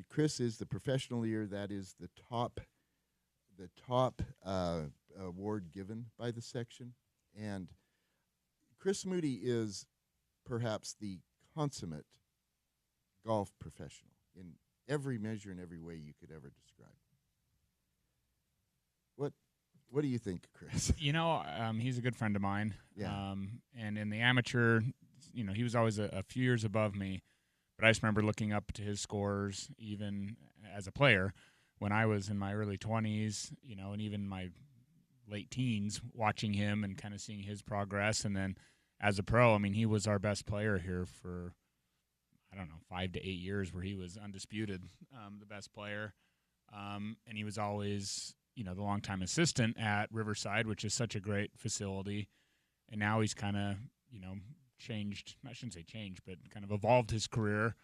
Chris is the professional year. That is the top award given by the section. And Chris Moody is perhaps the consummate golf professional in every measure and every way you could ever describe. What do you think, Chris? He's a good friend of mine. Yeah. And in the amateur, he was always a few years above me, but I just remember looking up to his scores even as a player when I was in my early 20s, and even my late teens, watching him and kind of seeing his progress. And then as a pro, he was our best player here for, 5 to 8 years where he was undisputed, the best player. And he was always, the longtime assistant at Riverside, which is such a great facility. And now he's kind of, changed, I shouldn't say changed, but kind of evolved his career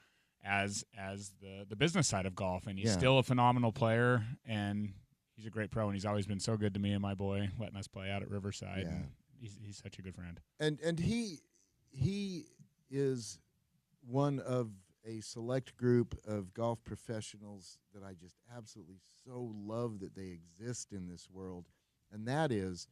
as the business side of golf. And he's still a phenomenal player, and he's a great pro, and he's always been so good to me and my boy, letting us play out at Riverside. Yeah. And he's such a good friend. And he is one of a select group of golf professionals that I just absolutely so love that they exist in this world, and that is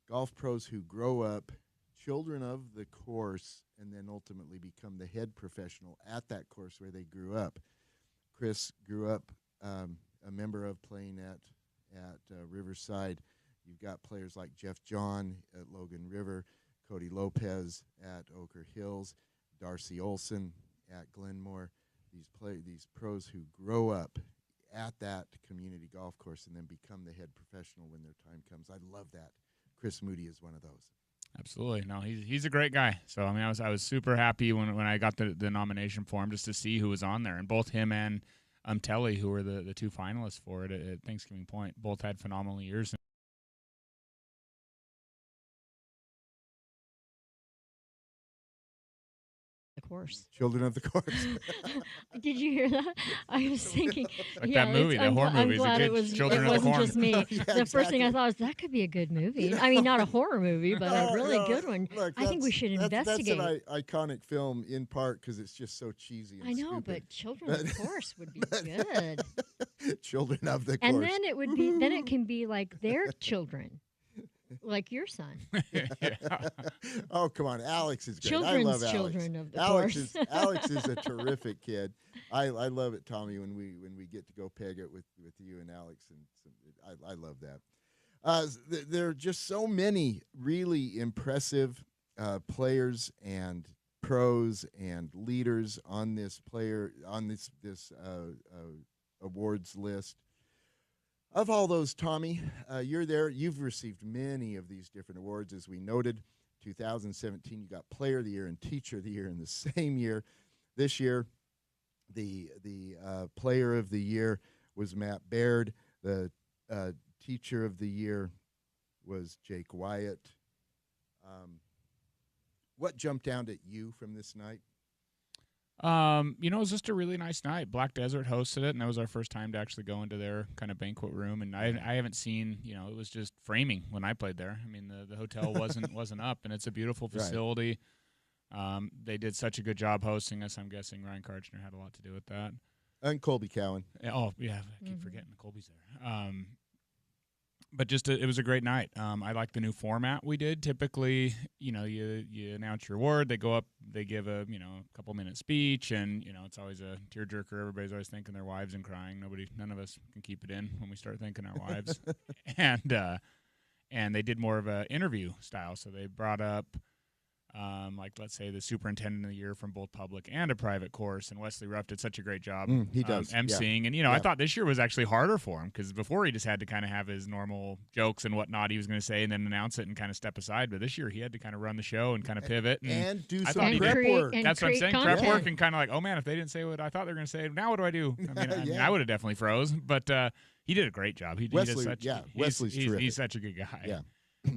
golf pros who grow up children of the course and then ultimately become the head professional at that course where they grew up. Chris grew up a member of playing at at Riverside. You've got players like Jeff John at Logan River, Cody Lopez at Oker Hills, Darcy Olson at Glenmore. These pros who grow up at that community golf course and then become the head professional when their time comes. I love that. Chris Moody is one of those. Absolutely. No, he's a great guy. So I mean, I was super happy when I got the nomination for him just to see who was on there, and both him and Telly, who were the two finalists for it at Thanksgiving Point, both had phenomenal years. Course. Children of the Course. Did you hear that? I was thinking, Like yeah, that movie, the horror I'm movie. glad it Children of the wasn't Corn. just me. Yeah, The first thing I exactly. thought was that could be a good movie. I mean, not a horror movie, but a really good one. Look, I think we should investigate. That's an iconic film in part because it's just so cheesy and I know, stupid. but Children of the Course would be good. Children of the And Course. then it would be, then it can be like their children, like your son. Yeah. Oh, come on. Alex is great. I Children's love Alex. children of the Alex course. Alex is a terrific kid. I love it, Tommy, when we get to go peg it with you and Alex, and I love that. There are just so many really impressive players and pros and leaders on this awards list. Of all those, Tommy, you're there. You've received many of these different awards, as we noted. 2017, you got Player of the Year and Teacher of the Year in the same year. This year, the Player of the Year was Matt Baird. The Teacher of the Year was Jake Wyatt. What jumped out at you from this night? It was just a really nice night. Black Desert hosted it, and that was our first time to actually go into their kind of banquet room. And I haven't seen, it was just framing when I played there. I mean, the hotel wasn't up, and it's a beautiful facility. Right. They did such a good job hosting us. I'm guessing Ryan Karchner had a lot to do with that. And Colby Cowan. Oh yeah, I keep forgetting Colby's there. But just it was a great night. I like the new format we did. Typically, you announce your award, they go up, they give a couple-minute speech, and it's always a tearjerker. Everybody's always thanking their wives and crying. None of us can keep it in when we start thanking our wives. And they did more of a interview style. So they brought up let's say the superintendent of the year from both public and a private course, and Wesley Ruff did such a great job He does. emceeing. And I thought this year was actually harder for him because before he just had to kind of have his normal jokes and whatnot he was going to say and then announce it and kind of step aside. But this year he had to kind of run the show and kind of pivot and do I some thought he prep did. work. That's what I'm saying. content. Prep work and kind of like, oh man, if they didn't say what I thought they were going to say, now what do I do? I mean, I would have definitely froze. But he did a great job. Wesley's terrific. He's such a good guy. Yeah.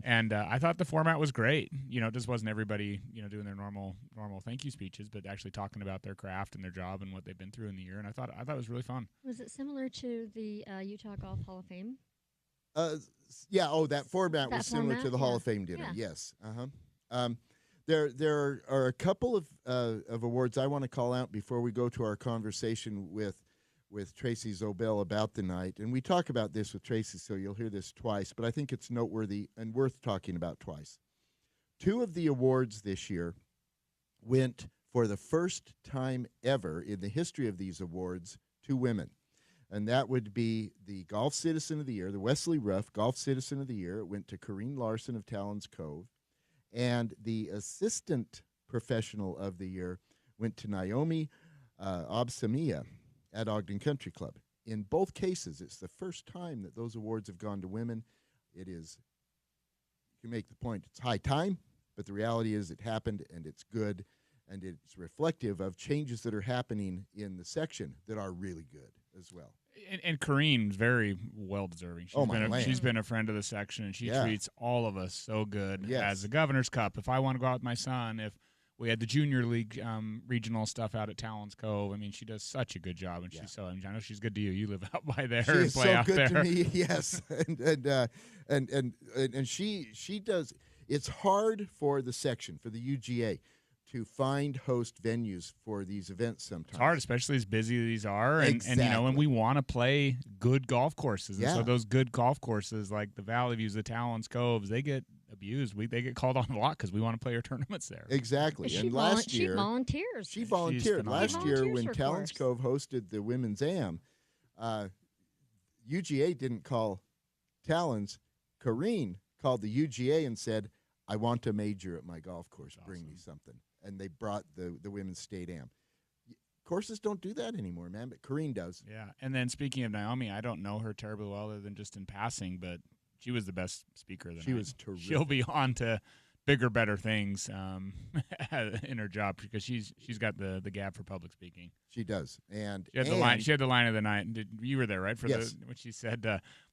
And I thought the format was great. It just wasn't everybody, doing their normal thank you speeches, but actually talking about their craft and their job and what they've been through in the year. And I thought it was really fun. Was it similar to the Utah Golf Hall of Fame? Yeah. Oh, that format was similar to the Hall of Fame dinner. Yeah. Yes. There are a couple of awards I want to call out before we go to our conversation with Tracy Zobel about the night. And we talk about this with Tracy, so you'll hear this twice, but I think it's noteworthy and worth talking about twice. 2 of the awards this year went for the first time ever in the history of these awards to women. And that would be the Golf Citizen of the Year, the Wesley Ruff Golf Citizen of the Year. It went to Corrine Larson of Talons Cove. And the Assistant Professional of the Year went to Naomi Obsamia at Ogden Country Club. In both cases, it's the first time that those awards have gone to women. It is, you can make the point, it's high time, but the reality is it happened and it's good, and it's reflective of changes that are happening in the section that are really good as well. And Corrine's very well deserving. She's been a friend of the section, and she treats all of us so good. Yes. As the Governor's Cup, if I want to go out with my son, if we had the junior league regional stuff out at Talons Cove. I mean, she does such a good job, and she's so. I know she's good to you. You live out by there She and is play so out good there. to me, yes, and she does. It's hard for the section, for the UGA, to find host venues for these events sometimes. It's hard, especially as busy as these are, and and we want to play good golf courses. And so those good golf courses like the Valley Views, the Talons Coves, they get abused. They get called on a lot because we want to play our tournaments there. Exactly. And last year, she volunteers. She volunteered. Last year when Talons course. Cove hosted the Women's Am, UGA didn't call talons, Corrine called the UGA and said, I want to major at my golf course. That's Bring me awesome. something. And they brought the women's state am. Courses don't do that anymore, man, but Corrine does. Yeah. And then speaking of Naomi, I don't know her terribly well other than just in passing, but she was the best speaker of the She night. was terrific. She'll be on to bigger, better things in her job because she's got the gab for public speaking. She does. And She had the line. She had the line of the night. You were there, right? For Yes. when she said,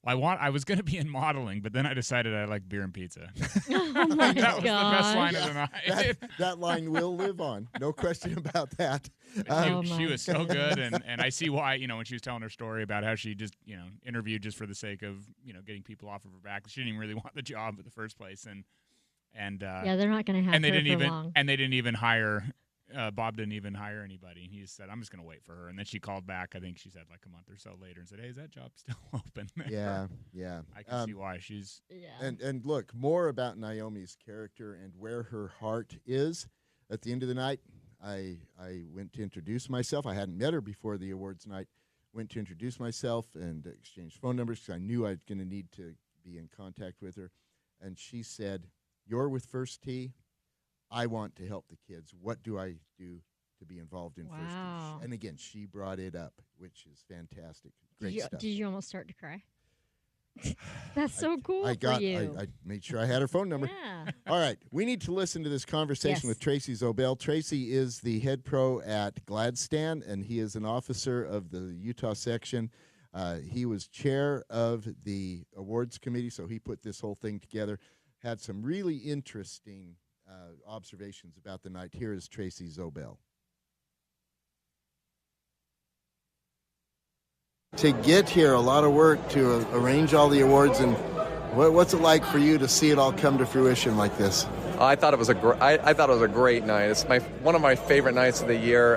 I was going to be in modeling, but then I decided I like beer and pizza." Oh my That was the best line gosh. of the night. that line will live on. No question about that. Oh, She my was so good, and I see why. When she was telling her story about how she just interviewed just for the sake of getting people off of her back. She didn't even really want the job in the first place, and Yeah, they're not going to have and they her didn't for even long. and they didn't even hire. Bob didn't even hire anybody. He just said, "I'm just going to wait for her." And then she called back. I think she said like a month or so later and said, "Hey, is that job still open?" Yeah. I can see why she's. Yeah. And look, more about Naomi's character and where her heart is. At the end of the night, I went to introduce myself. I hadn't met her before the awards night. Went to introduce myself and exchange phone numbers because I knew I was going to need to be in contact with her. And she said, "You're with First Tee. I want to help the kids. What do I do to be involved in First Wow. Tee?" And again, she brought it up, which is fantastic. Great stuff. Did you almost start to cry? That's so cool I for you. I made sure I had her phone number. Yeah. All right, we need to listen to this conversation Yes. with Tracy Zobel. Tracy is the head pro at Gladstand, and he is an officer of the Utah section. He was chair of the awards committee, so he put this whole thing together. Had some really interesting observations about the night. Here is Tracy Zobel. To get here, a lot of work to arrange all the awards, and what's it like for you to see it all come to fruition like this? I thought it was I thought it was a great night. It's one of my favorite nights of the year.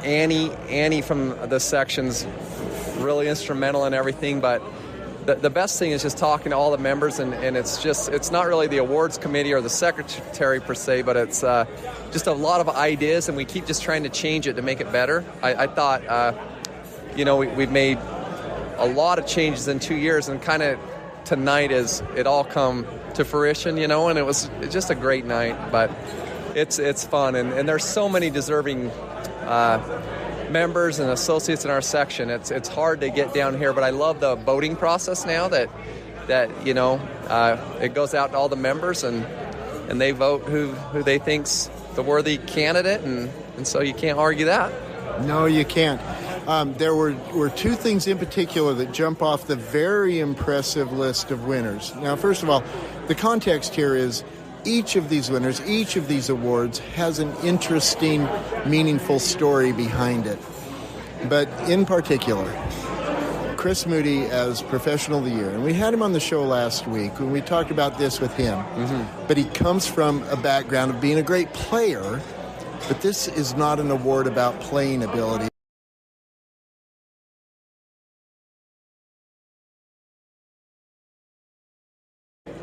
Annie from the section's really instrumental in everything, but the best thing is just talking to all the members, and it's not really the awards committee or the secretary per se, but it's just a lot of ideas, and we keep just trying to change it to make it better. I thought, we've made a lot of changes in 2 years, and kind of tonight is it all come to fruition, and it was just a great night, but it's fun, and there's so many deserving members and associates in our section. It's hard to get down here, but I love the voting process now that it goes out to all the members and they vote who they think's the worthy candidate, and so you can't argue that. No, you can't. There were two things in particular that jump off the very impressive list of winners. Now, first of all, the context here is each of these winners, each of these awards has an interesting, meaningful story behind it. But in particular, Chris Moody as Professional of the Year. And we had him on the show last week when we talked about this with him. Mm-hmm. But he comes from a background of being a great player, but this is not an award about playing ability.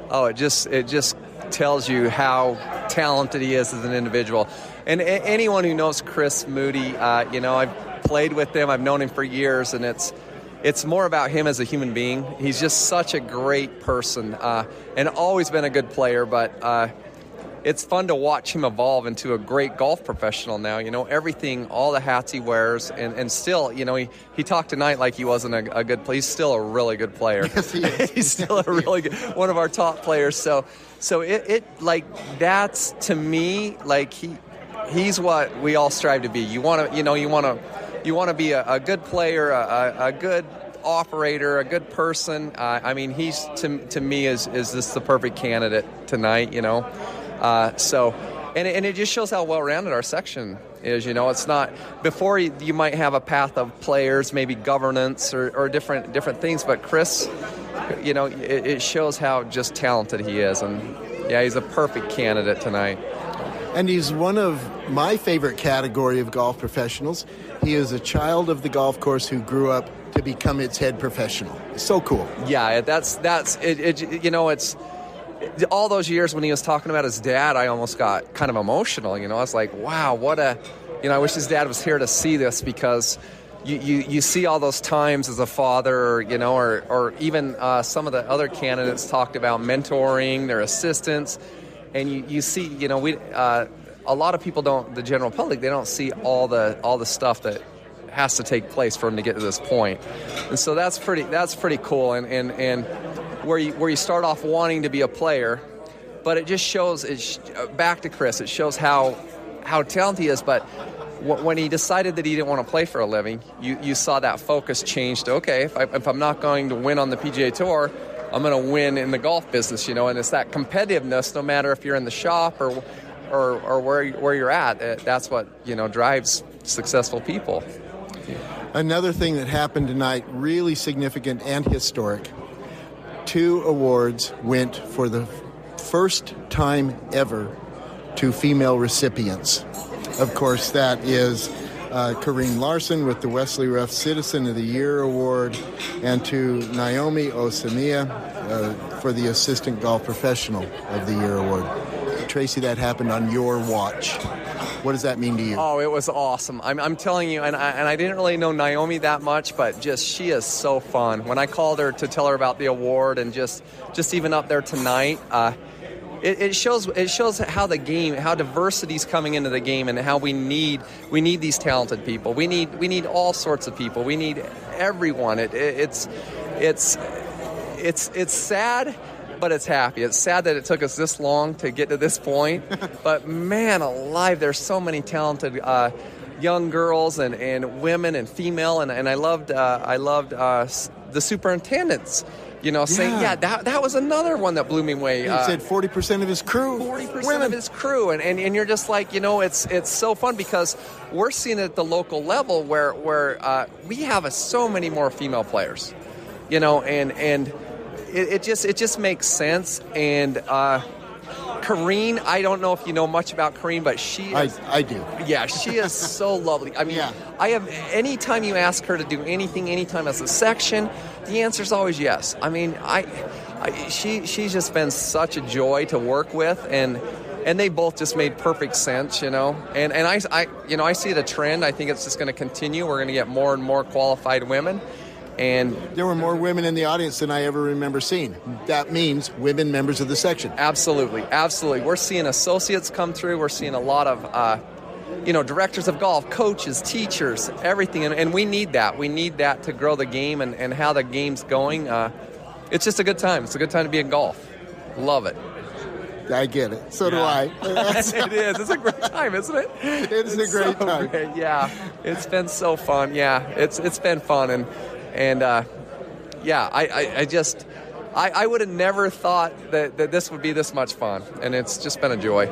Oh, it just tells you how talented he is as an individual. And anyone who knows Chris Moody, I've played with him, I've known him for years, and it's more about him as a human being. He's just such a great person, and always been a good player, but it's fun to watch him evolve into a great golf professional now. Everything, all the hats he wears, and still, he talked tonight like he wasn't a good player. He's still a really good player. Yes, he is. He's still a really good, one of our top players. So it like, that's, to me, like he's what we all strive to be. You want to be a good player, a good operator, a good person. He's to me is this the perfect candidate tonight, and it just shows how well-rounded our section is. It's not, before you might have a path of players, maybe governance or different things, but Chris, it shows how just talented he is, and yeah, he's a perfect candidate tonight. And he's one of my favorite category of golf professionals. He is a child of the golf course who grew up to become its head professional. So cool. Yeah, that's it. It's all those years when he was talking about his dad, I almost got kind of emotional. I was like, wow, what a, I wish his dad was here to see this, because, you see all those times as a father, or even some of the other candidates talked about mentoring their assistants, and you see, a lot of people don't, the general public, they don't see all the stuff that has to take place for them to get to this point, and so that's pretty cool, and where you start off wanting to be a player, but it just shows back to Chris, it shows how talented he is, but when he decided that he didn't want to play for a living, you saw that focus change to, okay, if I'm not going to win on the PGA Tour, I'm going to win in the golf business, and it's that competitiveness, no matter if you're in the shop or where you're at. That's what, drives successful people. Another thing that happened tonight, really significant and historic. 2 awards went for the first time ever to female recipients. Of course, that is Corrine Larson with the Wesley Ruff Citizen of the Year Award, and to Naomi Osania for the Assistant Golf Professional of the Year Award. Tracy, that happened on your watch. What does that mean to you? Oh, it was awesome. I'm telling you, and I didn't really know Naomi that much, but she is so fun. When I called her to tell her about the award, and just even up there tonight, it shows how the game, how diversity's coming into the game, and how we need these talented people. We need all sorts of people. We need everyone. It's sad, but it's happy. It's sad that it took us this long to get to this point, but man alive, there's so many talented young girls and women and female, and I loved the superintendents. Saying, that was another one that blew me away. He said 40% of his crew. 40% of his crew. And you're just like, it's so fun because we're seeing it at the local level where we have so many more female players, and it just makes sense. And Corrine, I don't know if you know much about Corrine, but she is... I do. Yeah, she is so lovely. I mean, I have... Anytime you ask her to do anything, anytime as a section, the answer is always yes. I mean, she's just been such a joy to work with, and they both just made perfect sense, And I see it a trend. I think it's just going to continue. We're going to get more and more qualified women. And there were more women in the audience than I ever remember seeing. That means women members of the section. Absolutely. We're seeing associates come through. We're seeing a lot of, directors of golf, coaches, teachers, everything. And we need that. We need that to grow the game and how the game's going. It's just a good time. It's a good time to be in golf. Love it. I get it. So do I. It is. It's a great time, isn't it? It's a great time. Great. Yeah. It's been so fun. Yeah. It's been fun. I would have never thought that this would be this much fun, and it's just been a joy.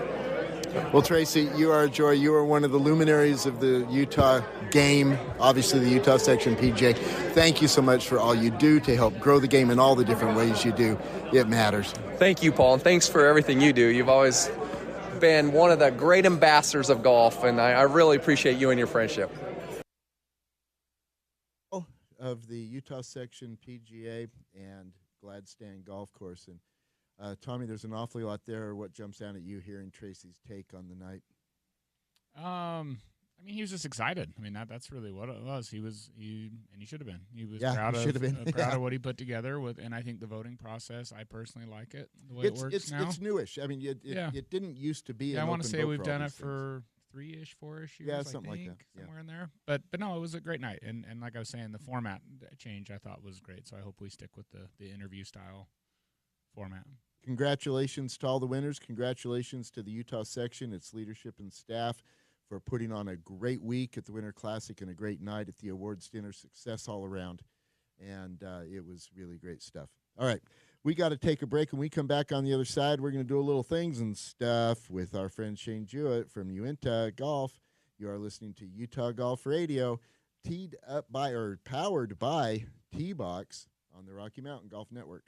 Well, Tracy, you are a joy. You are one of the luminaries of the Utah game, obviously the Utah Section PGA. Thank you so much for all you do to help grow the game in all the different ways you do. It matters. Thank you, Paul, and thanks for everything you do. You've always been one of the great ambassadors of golf, and I really appreciate you and your friendship. Of the Utah Section PGA and Gladstone Golf Course. And Tommy, there's an awfully lot there. What jumps out at you hearing Tracy's take on the night? He was just excited. I mean, that's really what it was. He should have been. He was proud of what he put together and I think the voting process, I personally like it the way it works now. It's newish. I mean, it didn't used to be. I want to say we've done it for 3-ish, 4-ish years. Yeah, something like that. Somewhere in there. But no, it was a great night. And like I was saying, the format change I thought was great. So I hope we stick with the interview style format. Congratulations to all the winners. Congratulations to the Utah Section, its leadership and staff for putting on a great week at the Winter Classic and a great night at the awards dinner. Success all around. And it was really great stuff. All right. We got to take a break. When we come back on the other side, we're going to do a little things and stuff with our friend Shane Jewett from Uinta Golf. You are listening to Utah Golf Radio, powered by T-Box on the Rocky Mountain Golf Network.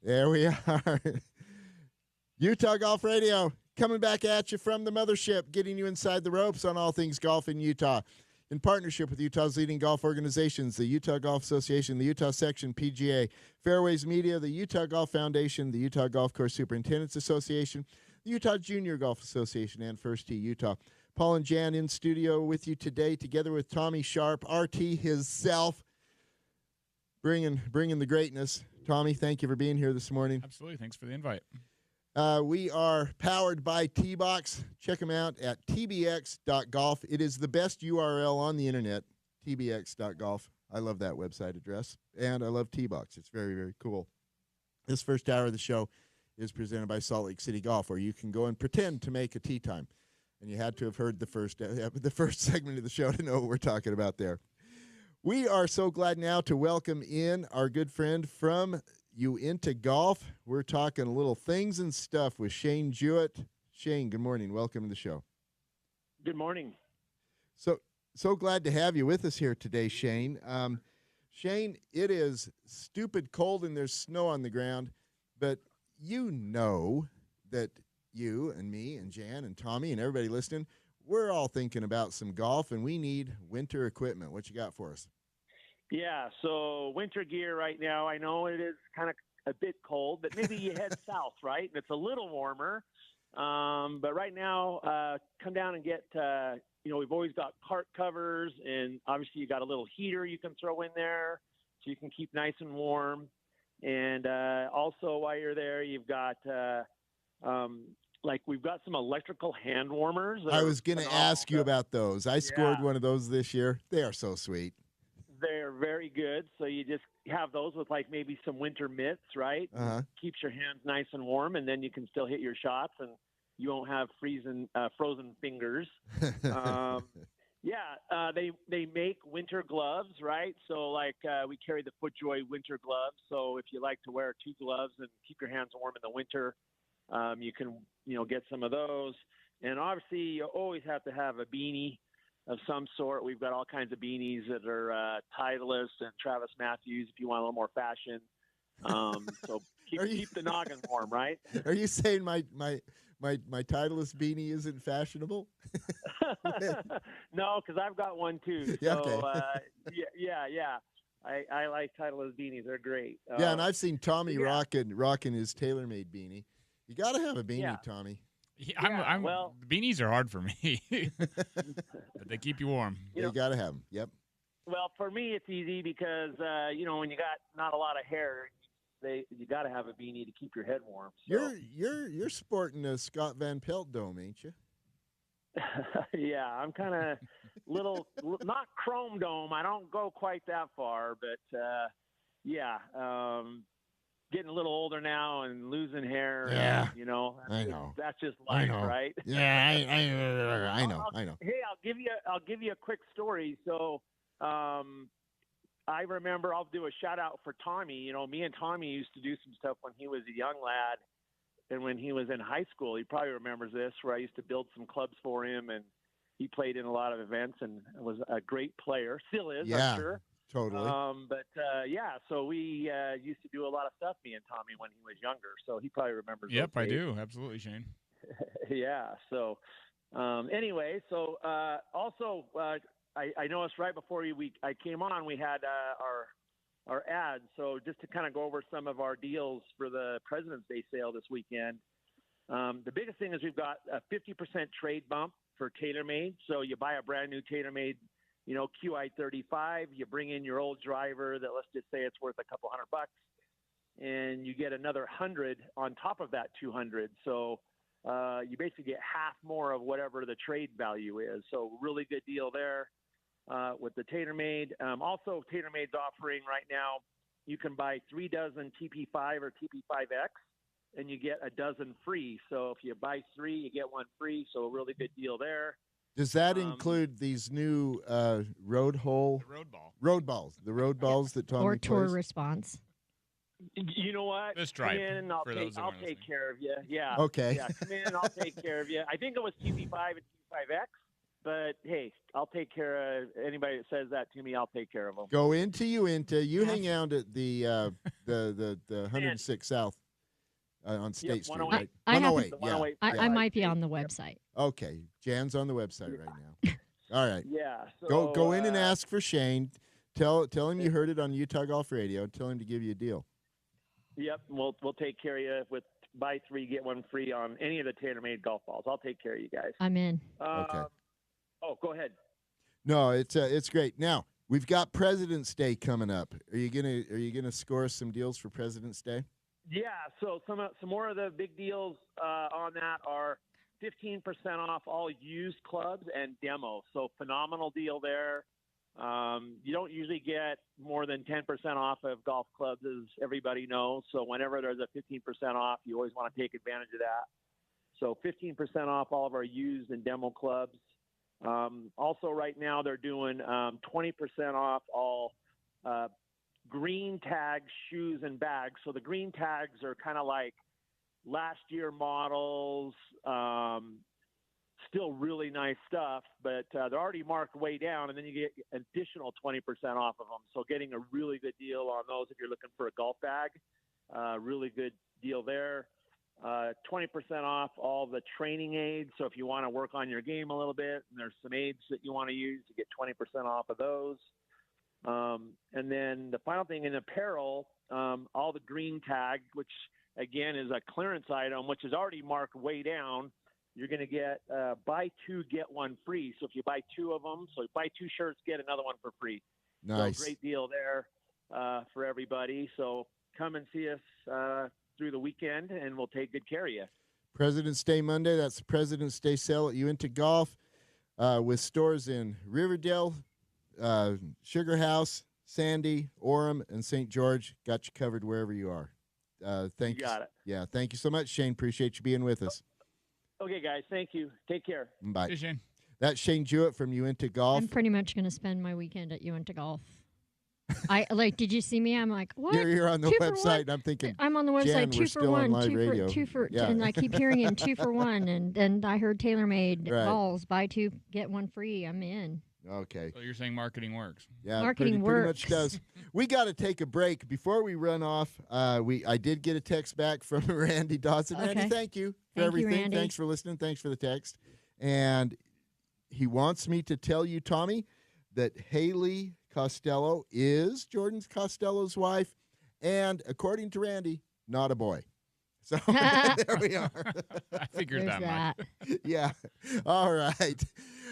There we are. Utah Golf Radio coming back at you from the mothership, getting you inside the ropes on all things golf in Utah. In partnership with Utah's leading golf organizations, the Utah Golf Association, the Utah Section PGA, Fairways Media, the Utah Golf Foundation, the Utah Golf Course Superintendents Association, the Utah Junior Golf Association, and First Tee Utah. Paul and Jan in studio with you today, together with Tommy Sharp, RT himself, bringing the greatness. Tommy, thank you for being here this morning. Absolutely. Thanks for the invite. We are powered by T-Box. Check them out at tbx.golf. It is the best URL on the internet, tbx.golf. I love that website address, and I love T-Box. It's very, very cool. This first hour of the show is presented by Salt Lake City Golf, where you can go and pretend to make a tee time. And you had to have heard the first segment of the show to know what we're talking about there. We are so glad now to welcome in our good friend from Uinta Golf. We're talking little things and stuff with Shane Jewett. Shane, good morning. Welcome to the show. Good morning. So glad to have you with us here today, Shane. Shane, it is stupid cold and there's snow on the ground, but you know that you and me and Jan and Tommy and everybody listening, we're all thinking about some golf, and we need winter equipment. What you got for us? Yeah, so winter gear right now, I know it is kind of a bit cold, but maybe you head south, right? And it's a little warmer. But right now, come down and get, we've always got cart covers, and obviously you got a little heater you can throw in there so you can keep nice and warm. And also while you're there, you've got we've got some electrical hand warmers. I was going to ask you about those. I scored one of those this year. They are so sweet. They're very good. So you just have those with maybe some winter mitts, right? Uh-huh. Keeps your hands nice and warm, and then you can still hit your shots, and you won't have frozen fingers. They make winter gloves, right? So we carry the FootJoy winter gloves. So if you like to wear 2 gloves and keep your hands warm in the winter, you can get some of those. And obviously you always have to have a beanie of some sort. We've got all kinds of beanies that are Titleist and Travis Matthews if you want a little more fashion. So keep the noggin warm, right? Are you saying my Titleist beanie isn't fashionable? No, because I've got one too. So, yeah, okay. Yeah. I like Titleist beanies. They're great. Yeah, and I've seen Tommy rocking his TaylorMade beanie. You got to have a beanie, Tommy. Yeah, the beanies are hard for me, but they keep you warm. You got to have them. Yep. Well, for me, it's easy because when you got not a lot of hair, you got to have a beanie to keep your head warm. So. You're sporting a Scott Van Pelt dome, ain't you? Yeah, I'm kind of not chrome dome. I don't go quite that far, but getting a little older now and losing hair. Yeah, I know. That's just life, right? Yeah, I know. Hey, I'll give you a quick story. So, I remember, I'll do a shout out for Tommy. Me and Tommy used to do some stuff when he was a young lad, and when he was in high school. He probably remembers this, where I used to build some clubs for him, and he played in a lot of events and was a great player. Still is, I'm sure. Totally. So we used to do a lot of stuff, me and Tommy, when he was younger. So he probably remembers. Yep, I do. Absolutely, Shane. Yeah. So I noticed right before I came on, we had our ads. So just to kind of go over some of our deals for the President's Day sale this weekend. The biggest thing is we've got a 50% trade bump for TaylorMade. So you buy a brand new TaylorMade, QI35, you bring in your old driver that, let's just say it's worth a couple $100, and you get another 100 on top of that 200. So you basically get half more of whatever the trade value is. So really good deal there with the TaylorMade. Also, TaylorMade's offering right now, you can buy 3 dozen TP5 or TP5X, and you get a dozen free. So if you buy 3, you get 1 free. So a really good deal there. Does that include these new road balls that Tommy or tour plays? response? You know what? The stripe. Come in and I'll take care of you. Yeah. Okay. Yeah. Come in and I'll take care of you. I think it was TP5 and TP5X. but hey, I'll take care of anybody that says that to me. I'll take care of them. Go into Uinta. You hang out at the 106 South on State Street, 108. right? I have- 108, The yeah. 108 I Yeah. might be on the website. Okay, Jan's on the website right now. All right, Yeah. So, go in and ask for Shane. Tell him you heard it on Utah Golf Radio. Tell him to give you a deal. Yep, we'll take care of you with buy 3 get 1 free on any of the TaylorMade golf balls. I'll take care of you guys. I'm in. Okay. Oh, go ahead. No, it's great. Now we've got President's Day coming up. Are you gonna score some deals for President's Day? Yeah. So some more of the big deals on that are 15% off all used clubs and demos. So phenomenal deal there. You don't usually get more than 10% off of golf clubs, as everybody knows. So whenever there's a 15% off, you always want to take advantage of that. So 15% off all of our used and demo clubs. Also, right now they're doing 20% off all green tag shoes and bags. So the green tags are kind of like last year models. Still really nice stuff, but they're already marked way down, and then you get additional 20% off of them. So getting a really good deal on those if you're looking for a golf bag. Really good deal there. 20% off all the training aids. So if you want to work on your game a little bit, and there's some aids that you want to use, you get 20% off of those. And then the final thing in apparel, all the green tag, which again is a clearance item, which is already marked way down. You're going to get buy 2, get 1 free. So if you buy 2 of them, so buy 2 shirts, get another one for free. Nice. So great deal there for everybody. So come and see us through the weekend, and we'll take good care of you. President's Day Monday. That's the President's Day sale at Uinta Golf with stores in Riverdale, Sugar House, Sandy, Orem, and St. George. Got you covered wherever you are. Thank you. Got it. Yeah, thank you so much, Shane. Appreciate you being with us. Okay, guys. Thank you. Take care. Bye. Hey, Shane. That's Shane Jewett from Uinta Golf. I'm pretty much going to spend my weekend at Uinta Golf. Did you see me? I'm like, what? You're on the 2 for website, one? and I'm thinking, I'm on the website, Jan, 2 we're for still on 1, live 2 radio. for 2 for, Yeah. and I keep hearing in 2 for 1, and I heard TaylorMade Right. balls, buy 2, get 1 free. I'm in. okay. So you're saying marketing works. Yeah, Marketing pretty much works. does. We got to take a break before we run off. I did get a text back from Randy Dodson. Randy, Okay. thank you for Thank you, everything. Randy. Thanks for listening. Thanks for the text. And he wants me to tell you, Tommy, that Haley Costello is Jordan Costello's wife, and according to Randy, not a boy. So there we are. I figured There's that that. much. Yeah. All right.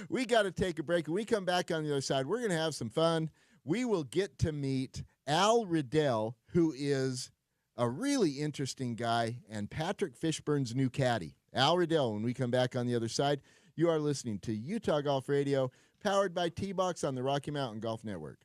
We got to take a break. When we come back on the other side, we're going to have some fun. We will get to meet Al Riddell, who is a really interesting guy, and Patrick Fishburne's new caddy. Al Riddell, when we come back on the other side. You are listening to Utah Golf Radio, powered by T-Box on the Rocky Mountain Golf Network.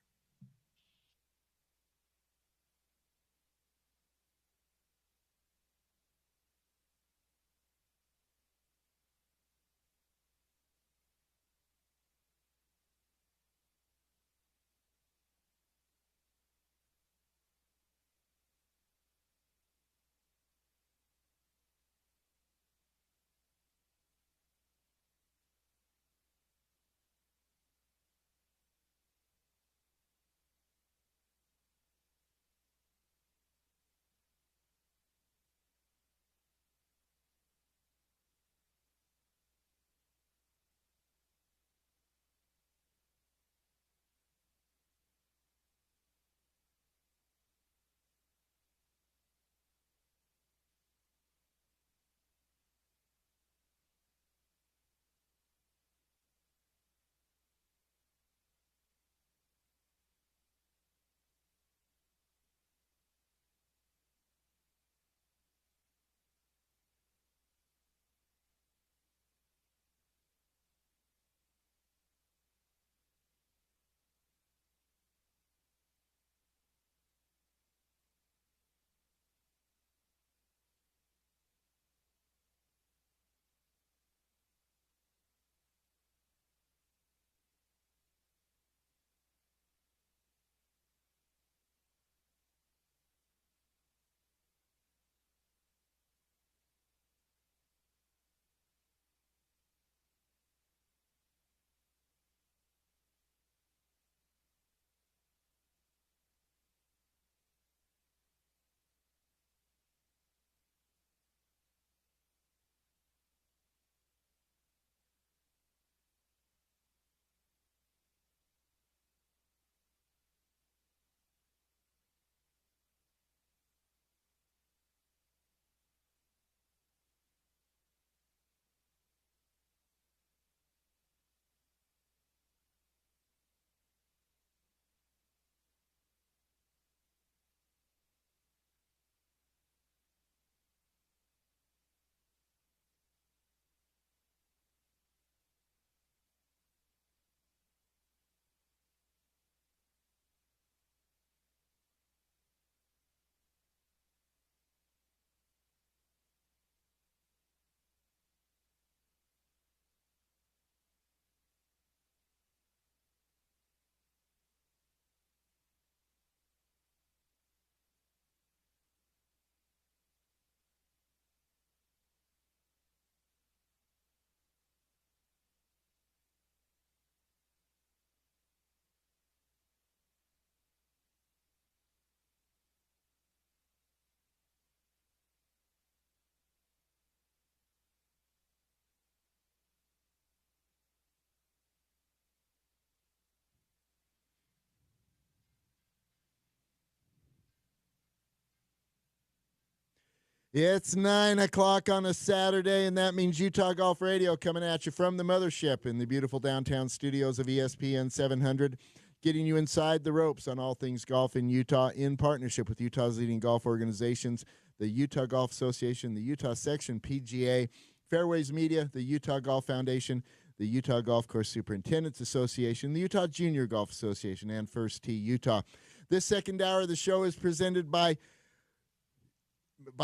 It's 9 o'clock on a Saturday, and that means Utah Golf Radio coming at you from the mothership in the beautiful downtown studios of ESPN 700, getting you inside the ropes on all things golf in Utah in partnership with Utah's leading golf organizations, the Utah Golf Association, the Utah Section PGA, Fairways Media, the Utah Golf Foundation, the Utah Golf Course Superintendents Association, the Utah Junior Golf Association, and First Tee Utah. This second hour of the show is presented by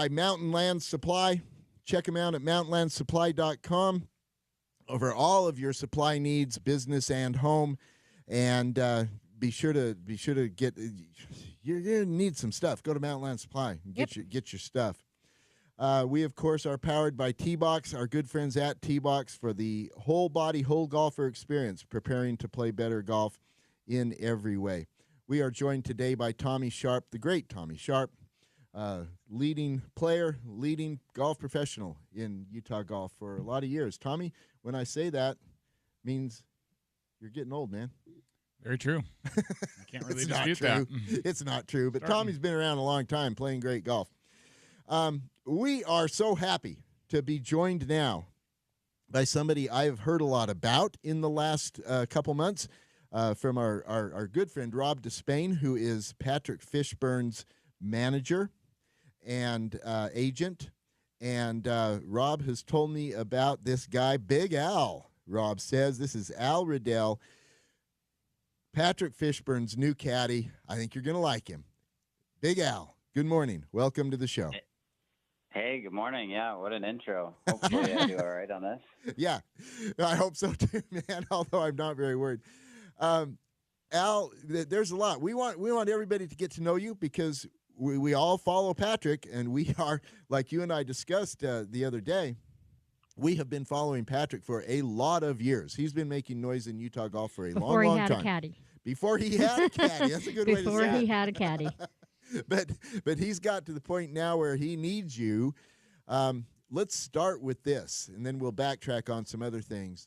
Mountain Land Supply. Check them out at mountainlandsupply.com over all of your supply needs, business and home. And be sure to get you're gonna need some stuff. Go to Mountain Land Supply and get your stuff. We of course are powered by T-Box, our good friends at T-Box, for the whole body, whole golfer experience, preparing to play better golf in every way. We are joined today by Tommy Sharp, the great Tommy Sharp. Leading player, leading golf professional in Utah golf for a lot of years. Tommy, when I say that, means you're getting old, man. Very true. I can't really dispute that. that. It's not true, but Tommy's been around a long time playing great golf. We are so happy to be joined now by somebody I've heard a lot about in the last couple months from our good friend Rob Despain, who is Patrick Fishburne's manager and agent. And Rob has told me about this guy, Big Al. Rob says this is Al Riddell, Patrick Fishburne's new caddy. I think you're going to like him. Big Al, good morning. Welcome to the show. Hey, good morning. Yeah, what an intro. Hopefully I do all right on this. Yeah, I hope so too, man, although I'm not very worried. Al, there's a lot. We want everybody to get to know you because we all follow Patrick, and we are, like you and I discussed the other day, we have been following Patrick for a lot of years. He's been making noise in Utah golf for a long time. Before he had a caddy. Before he had a caddy. That's a good way to say it. Before he had a caddy. But he's got to the point now where he needs you. Let's start with this, and then we'll backtrack on some other things.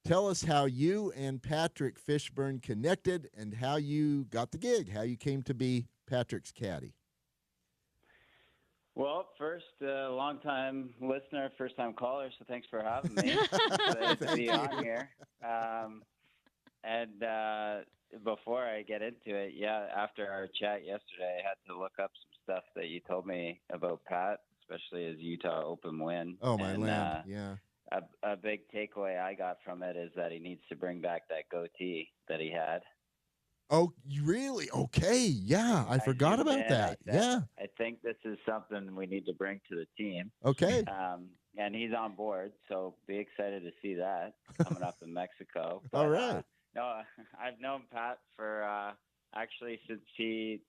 Tell us how you and Patrick Fishburne connected and how you got the gig, how you came to be Patrick's caddy. Well, first, long-time listener, first-time caller, so thanks for having me. Excited to be on here. And before I get into it, after our chat yesterday, I had to look up some stuff that you told me about Pat, especially his Utah Open win. Oh, my land, yeah. A big takeaway I got from it is that he needs to bring back that goatee that he had. Oh, really? Okay, yeah. I forgot about that. Yeah. I think this is something we need to bring to the team. Okay. And he's on board, so be excited to see that coming up in Mexico. But, all right. No, I've known Pat for actually since he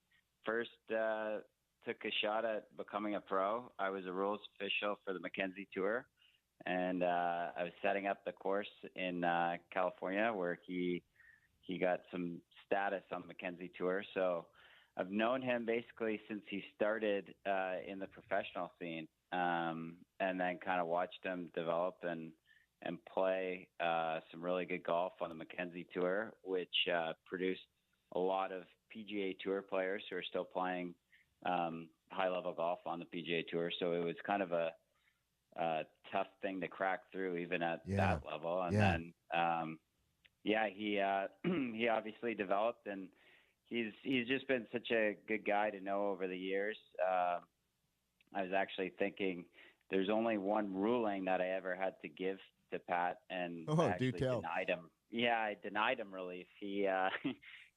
first took a shot at becoming a pro. I was a rules official for the Mackenzie Tour, and I was setting up the course in California where he got some status on Mackenzie Tour. So I've known him basically since he started in the professional scene, and then kind of watched him develop and play some really good golf on the Mackenzie Tour, which produced a lot of PGA Tour players who are still playing high-level golf on the PGA Tour. So it was kind of a tough thing to crack through even at that level. And then he obviously developed, and he's just been such a good guy to know over the years. I was actually thinking there's only one ruling that I ever had to give to Pat, and I actually denied him. Yeah, I denied him relief. He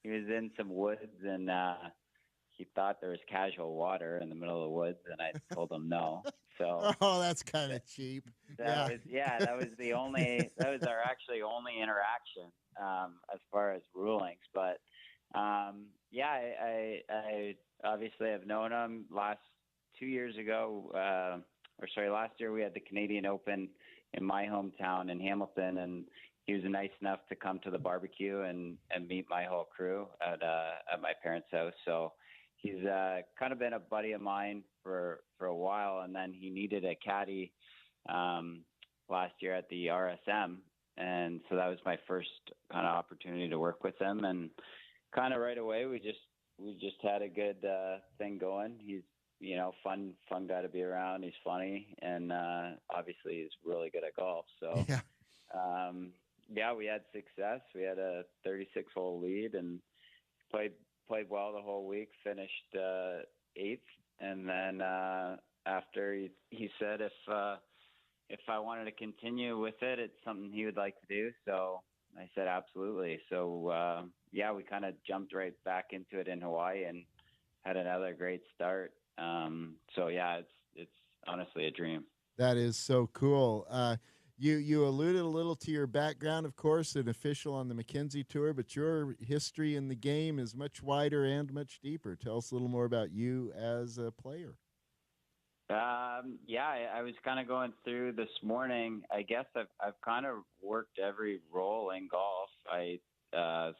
he was in some woods, and he thought there was casual water in the middle of the woods, and I told him no. So that's kind of cheap. That was our actually only interaction as far as rulings. But I obviously have known him. Last year we had the Canadian Open in my hometown in Hamilton, and he was nice enough to come to the barbecue and meet my whole crew at my parents' house. So he's kind of been a buddy of mine for a while, and then he needed a caddy last year at the RSM, and so that was my first kind of opportunity to work with him, and kind of right away we just had a good thing going. He's fun guy to be around. He's funny, and obviously he's really good at golf. So, we had success. We had a 36-hole lead and played well the whole week. Finished 8th, and then after he said if I wanted to continue with it, it's something he would like to do. So I said absolutely. So we kind of jumped right back into it in Hawaii and had another great start. It's honestly a dream. That is so cool. You alluded a little to your background, of course, an official on the Mackenzie Tour, but your history in the game is much wider and much deeper. Tell us a little more about you as a player. I was kind of going through this morning. I guess I've kind of worked every role in golf. I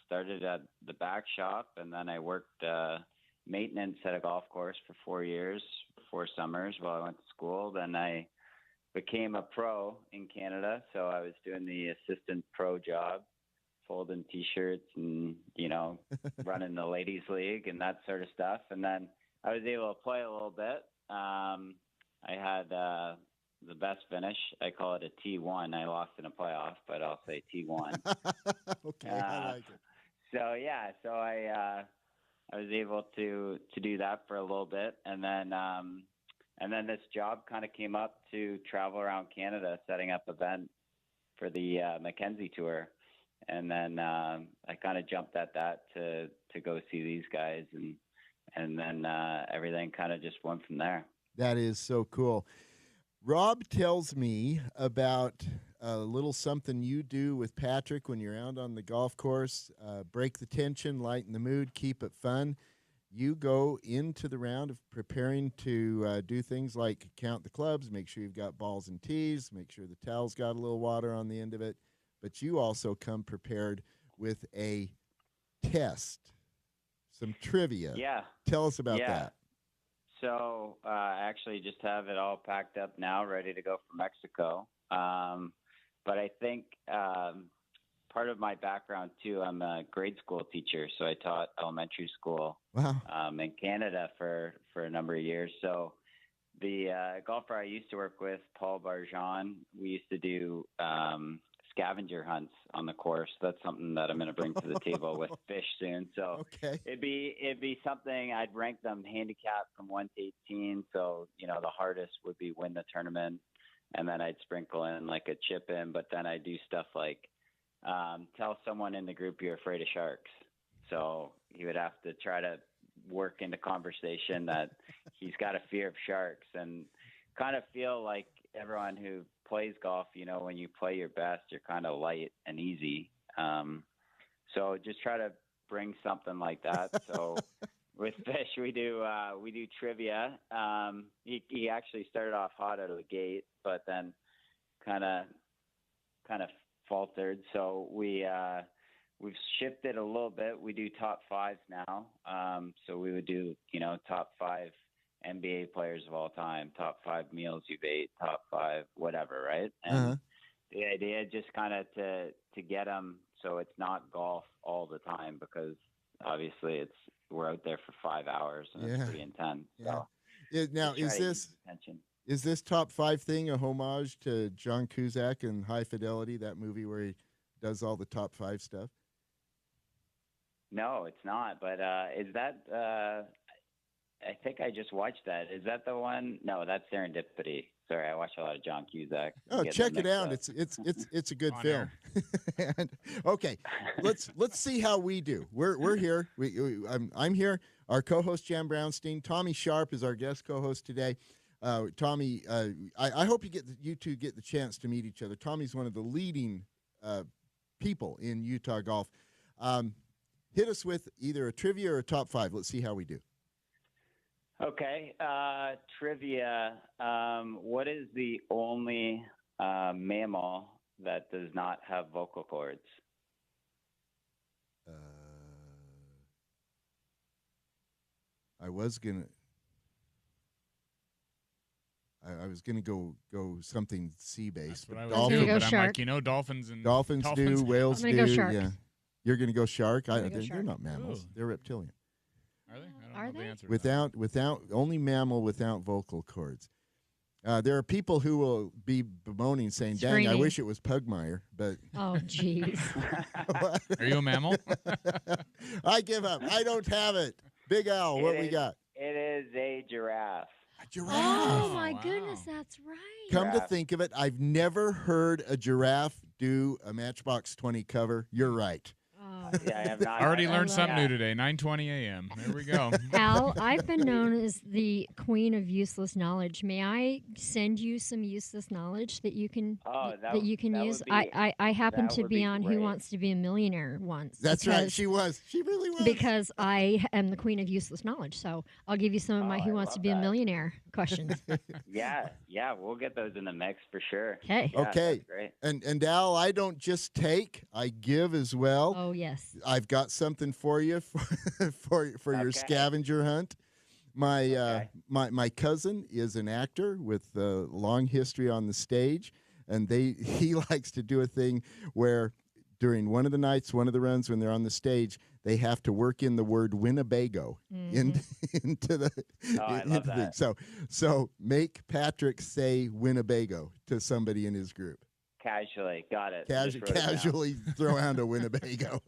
started at the back shop, and then I worked maintenance at a golf course for 4 years, 4 summers while I went to school. Then I became a pro in Canada, so I was doing the assistant pro job, folding T-shirts and, running the ladies league and that sort of stuff. And then I was able to play a little bit. I had the best finish. I call it a T1. I lost in a playoff, but I'll say T1. Okay, I like it. So I was able to do that for a little bit, and then this job kind of came up to travel around Canada, setting up events for the Mackenzie Tour, and then I kind of jumped at that to go see these guys, and then everything kind of just went from there. That is so cool. Rob tells me about a little something you do with Patrick when you're out on the golf course. Break the tension, lighten the mood, keep it fun. You go into the round of preparing to do things like count the clubs, make sure you've got balls and tees, make sure the towel's got a little water on the end of it. But you also come prepared with a test, some trivia. Yeah. Tell us about that. So I actually just have it all packed up now, ready to go for Mexico. But I think part of my background, too, I'm a grade school teacher, so I taught elementary school in Canada for a number of years. So the golfer I used to work with, Paul Barjon, we used to do scavenger hunts on the course. That's something that I'm going to bring to the table with fish soon. So it'd be something I'd rank them handicap from 1 to 18. So, the hardest would be win the tournament. And then I'd sprinkle in like a chip in, but then I do stuff like tell someone in the group you're afraid of sharks. So he would have to try to work into conversation that he's got a fear of sharks, and kind of feel like everyone who plays golf, when you play your best, you're kind of light and easy. So just try to bring something like that. So with fish, we do trivia. He actually started off hot out of the gate, but then kind of faltered. So we've shifted a little bit. We do top 5s now. So we would do, top 5 NBA players of all time, top 5 meals you've ate, top 5 whatever, right? And the idea just kind of to get them so it's not golf all the time, because obviously we're out there for 5 hours and it's pretty intense. Yeah. So now is this top 5 thing a homage to John Cusack and High Fidelity, that movie where he does all the top 5 stuff? No, it's not. But is that? I think I just watched that. Is that the one? No, that's Serendipity. Sorry, I watch a lot of John Cusack. Oh, check it out. It's a good film. And, okay, let's see how we do. We're here. I'm here. Our co-host Jan Brownstein. Tommy Sharp is our guest co-host today. Tommy, I hope you two get the chance to meet each other. Tommy's one of the leading people in Utah golf. Hit us with either a trivia or a top 5. Let's see how we do. Okay, trivia. What is the only mammal that does not have vocal cords? I was gonna go something sea based. But dolphin. Go I'm shark. like, dolphins and Dolphins do, whales I'm do. gonna go shark. Yeah, you're gonna go shark. I'm gonna go They're shark. not mammals. Ooh. They're reptilian. Are they? I don't Are know the they? answer to that. Without only mammal without vocal cords. There are people who will be bemoaning, saying, "Dang, I Screaming. wish it was Pugmire," but Oh, jeez. Are you a mammal? I give up. I don't have it. Big Al, what It we is- got? It is a giraffe. A giraffe. Oh, Oh, my wow. goodness, that's right. Come to Giraffe. think of it, I've never heard a giraffe do a Matchbox 20 cover. You're right. Oh. Yeah, I have not. Already I learned love something yeah. new today. 9:20 a.m. There we go. Al, I've been known as the queen of useless knowledge. May I send you some useless knowledge that you can Oh, that you can that use? would be- I happen that to would be be on Who great. Wants to Be a Millionaire once. That's right. because- She was. She really was. because I am the queen of useless knowledge. So I'll give you some of my Oh, Who I Wants to love Be a that. Millionaire questions. Yeah, we'll get those in the mix for sure. Okay. Yeah, Okay. that's great. And Al, I don't just take, I give as well. Oh yes. I've got something for you for your Okay. scavenger hunt. My Okay. my cousin is an actor with a long history on the stage, and he likes to do a thing where during one of the nights, one of the runs when they're on the stage, they have to work in the word Winnebago into the Oh, I into love the thing. that. So make Patrick say Winnebago to somebody in his group. Casually, got it. Just wrote it down. Casually throw out a Winnebago.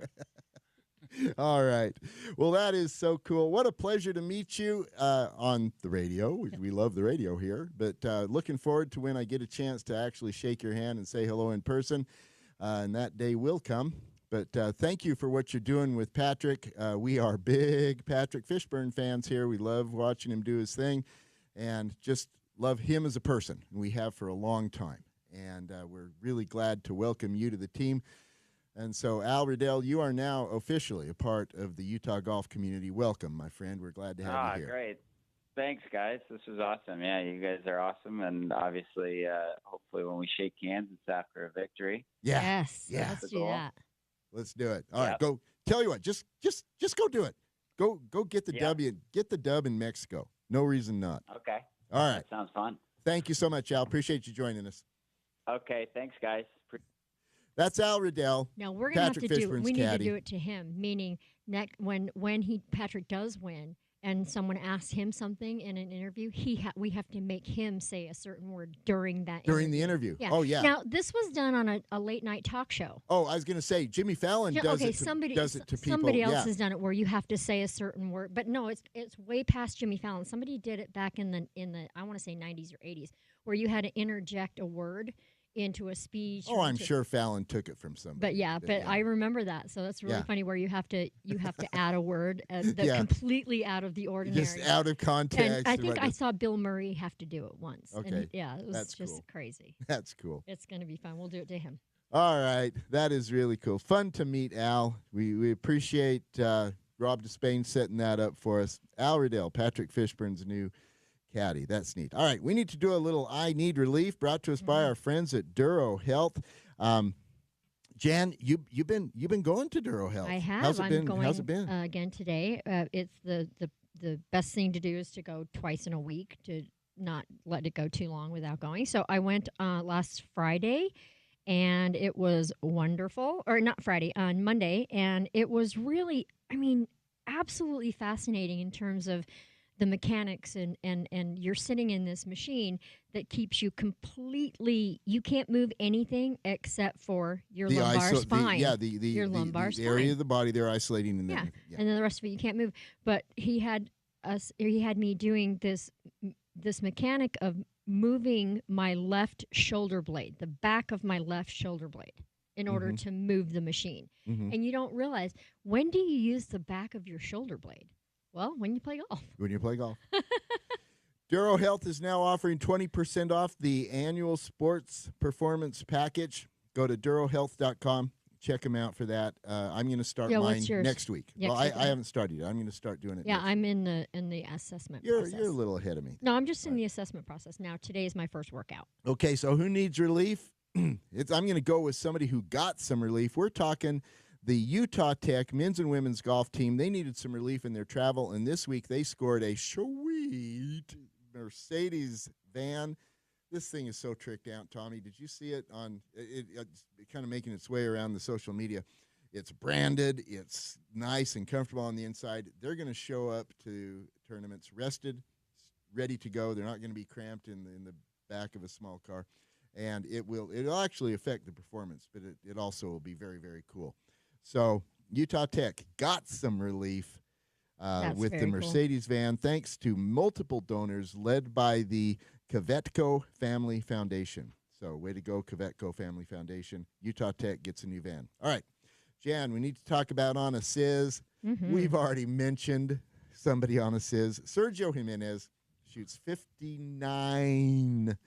All right. Well, that is so cool. What a pleasure to meet you on the radio. We love the radio here, but looking forward to when I get a chance to actually shake your hand and say hello in person. And that day will come. But thank you for what you're doing with Patrick. We are big Patrick Fishburne fans here. We love watching him do his thing and just love him as a person. We have for a long time. And we're really glad to welcome you to the team. And so, Al Riddell, you are now officially a part of the Utah golf community. Welcome, my friend. We're glad to have you here. Great. Thanks, guys. This was awesome. Yeah, you guys are awesome. And obviously, hopefully when we shake hands, it's after a victory. Yeah, Yes. yeah. Let's That's do cool. that. let's do it. All right, Yep. go. Tell you what, just go do it. Go get the Yeah. W. Get the dub in Mexico. No reason not. Okay. All right. That sounds fun. Thank you so much, Al. Appreciate you joining us. Okay. Thanks, guys. That's Al Riddell. Now we're gonna Patrick have to Fishburne's we need caddy. to do it to him. Meaning, when Patrick does win, and someone asks him something in an interview, we have to make him say a certain word during that During the interview. Yeah. Oh, yeah. Now this was done on a late night talk show. Oh, I was going to say, Jimmy Fallon Yeah, does okay, it to, somebody does it to people. somebody else yeah. has done it where you have to say a certain word, but no, it's way past Jimmy Fallon. Somebody did it back in the I want to say 90s or 80s, where you had to interject a word into a speech. Oh, or I'm into- sure Fallon took it from somebody. But yeah, but I remember that, so that's really Yeah. funny where you have to add a word that's Yeah. completely out of the ordinary. just out of context. and I and think I whatnot. saw Bill Murray have to do it once. Okay, And yeah, it was that's just cool. crazy. That's cool. It's going to be fun. We'll do it to him. All right, that is really cool. Fun to meet Al. We appreciate Rob Despain setting that up for us. Al Riddell, Patrick Fishburne's new caddy. That's neat. All right, we need to do a little I Need Relief brought to us by Mm-hmm. our friends at Duro Health. Jan, you've been going to Duro Health. I have. How's it I'm been? going How's it been? again today. It's the best thing to do is to go twice in a week to not let it go too long without going. So I went last Friday, and it was wonderful. Or not Friday, on Monday, and it was really, absolutely fascinating in terms of the mechanics and you're sitting in this machine that keeps you completely, you can't move anything except for your lumbar spine. The lumbar the area spine. of the body they're isolating. And Yeah. then, And then the rest of it you can't move. But he had me doing this mechanic of moving my left shoulder blade, the back of my left shoulder blade, in order to move the machine. Mhm. And you don't realize, when do you use the back of your shoulder blade? Well, when you play golf. When you play golf. Duro Health is now offering 20% off the annual sports performance package. Go to durohealth.com. Check them out for that. I'm going to start Yeah, mine what's yours? next week. Yeah, well, check it I out. haven't started yet. I'm going to start doing it. Yeah, next I'm week. in the assessment You're process. a little ahead of me. No, I'm just in the assessment process now. Today is my first workout. Okay, so who needs relief? I'm going to go with somebody who got some relief. We're talking the Utah Tech men's and women's golf team. They needed some relief in their travel, and this week they scored a sweet Mercedes van. This thing is so tricked out, Tommy. Did you see it on it's kind of making its way around the social media? It's branded. It's nice and comfortable on the inside. They're going to show up to tournaments rested, ready to go. They're not going to be cramped in the back of a small car. And it'll actually affect the performance, but it also will be very, very cool. So Utah Tech got some relief with the Mercedes van, thanks to multiple donors led by the Kvetko Family Foundation. So way to go, Kvetko Family Foundation. Utah Tech gets a new van. All right, Jan, we need to talk about on a SIS. Mm-hmm. We've already mentioned somebody on a SIS. Sergio Jimenez shoots 59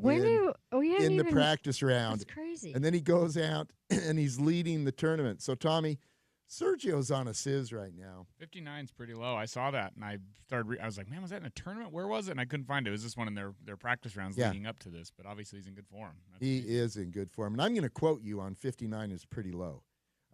in the practice round. That's crazy. And then he goes out and he's leading the tournament. So, Tommy, Sergio's on a SIS right now. 59 is pretty low. I saw that, and I was like, man, was that in a tournament? Where was it? And I couldn't find it. It was just one in their practice rounds leading up to this, but obviously he's in good form. He is in good form. And I'm going to quote you on 59 is pretty low.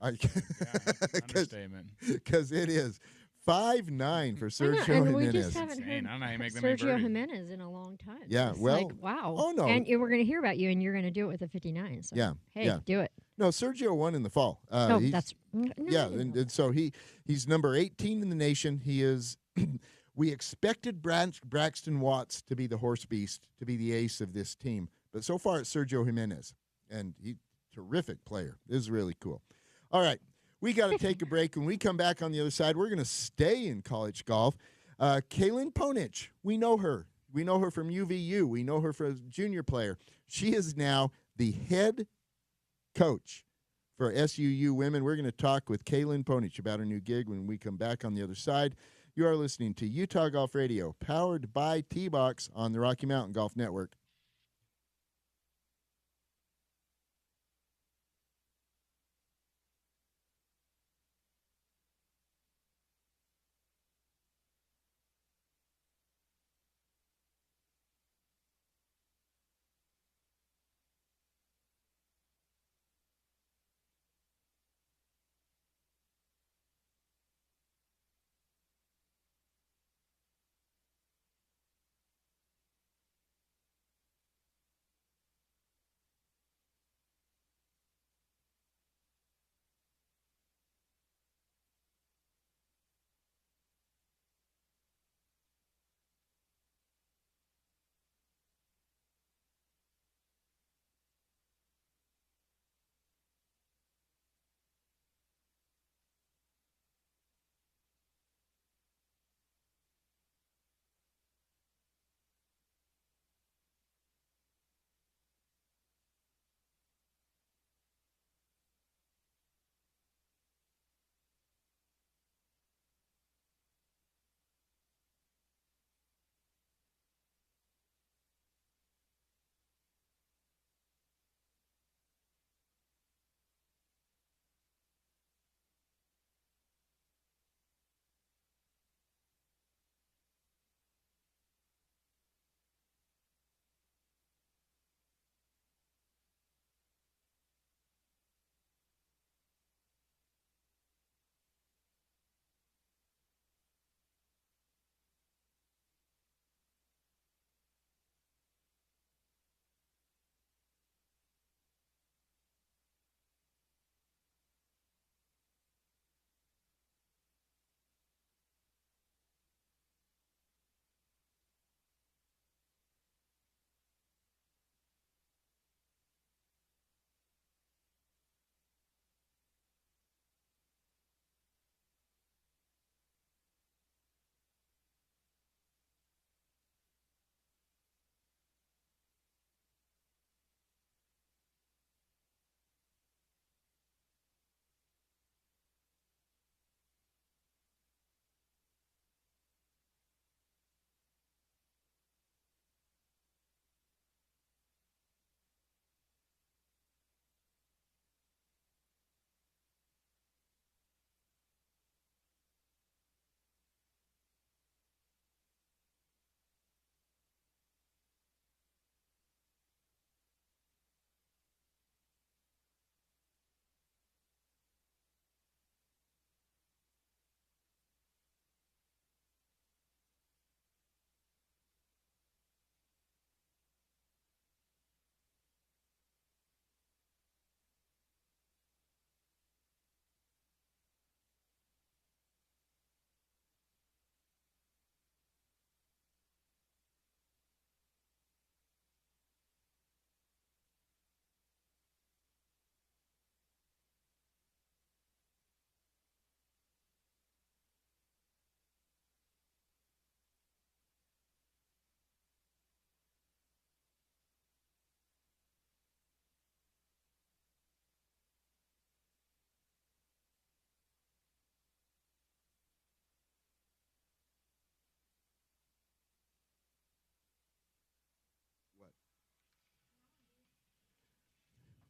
Understatement. Because it is 5'9" for Sergio and Jimenez. we just haven't heard I don't know how you make them Sergio Jimenez in a long time. Yeah, it's well, like, wow. oh, no. And we're going to hear about you, and you're going to do it with a 59. So, hey, do it. No, Sergio won in the fall. That's and so he's number 18 in the nation. He is. We expected Braxton Watts to be the horse beast, to be the ace of this team, but so far it's Sergio Jimenez, and he's a terrific player. This is really cool. All right, we got to take a break. When we come back on the other side, we're going to stay in college golf. Kaylin Ponich, we know her. We know her from UVU. We know her from a junior player. She is now the head coach for SUU women. We're going to talk with Kaylin Ponich about her new gig when we come back on the other side. You are listening to Utah Golf Radio, powered by T-Box on the Rocky Mountain Golf Network.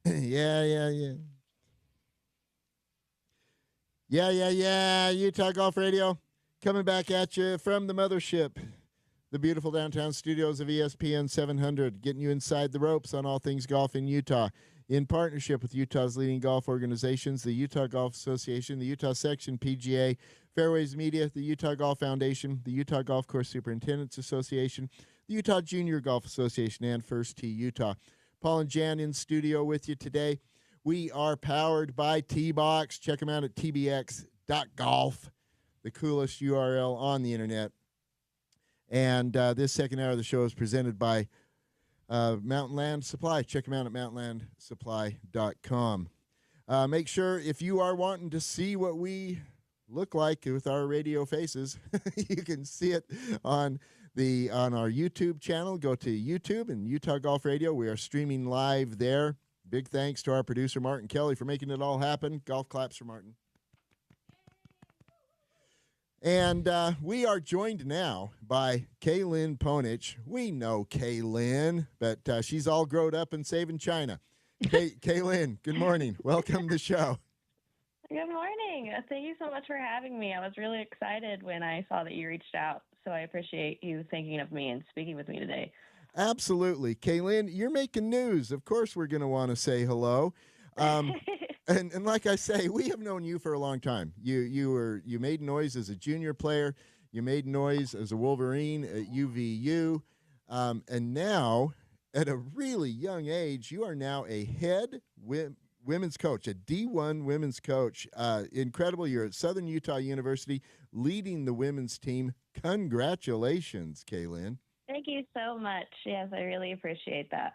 Yeah, yeah, yeah. Yeah. Utah Golf Radio coming back at you from the mothership, the beautiful downtown studios of ESPN 700, getting you inside the ropes on all things golf in Utah. In partnership with Utah's leading golf organizations, the Utah Golf Association, the Utah Section PGA, Fairways Media, the Utah Golf Foundation, the Utah Golf Course Superintendents Association, the Utah Junior Golf Association, and First Tee Utah. Paul and Jan in studio with you today. We are powered by T-Box. Check them out at tbx.golf, the coolest URL on the internet. And this second hour of the show is presented by Mountain Land Supply. Check them out at mountainlandsupply.com. Make sure if you are wanting to see what we look like with our radio faces, you can see it on our YouTube channel. Go to YouTube and Utah Golf Radio. We are streaming live there. Big thanks to our producer, Martin Kelly, for making it all happen. Golf claps for Martin. And we are joined now by Kaylin Ponich. We know Kaylin, but she's all grown up and saving China. Kaylin, good morning. Welcome to the show. Good morning. Thank you so much for having me. I was really excited when I saw that you reached out, so I appreciate you thinking of me and speaking with me today. Absolutely. Kaylin, you're making news. Of course we're going to want to say hello. And like I say, we have known you for a long time. You made noise as a junior player. You made noise as a Wolverine at UVU. And now, at a really young age, you are now a head women's coach, a D1 women's coach. Incredible. You're at Southern Utah University leading the women's team. Congratulations, Kaylin. Thank you so much. Yes, I really appreciate that.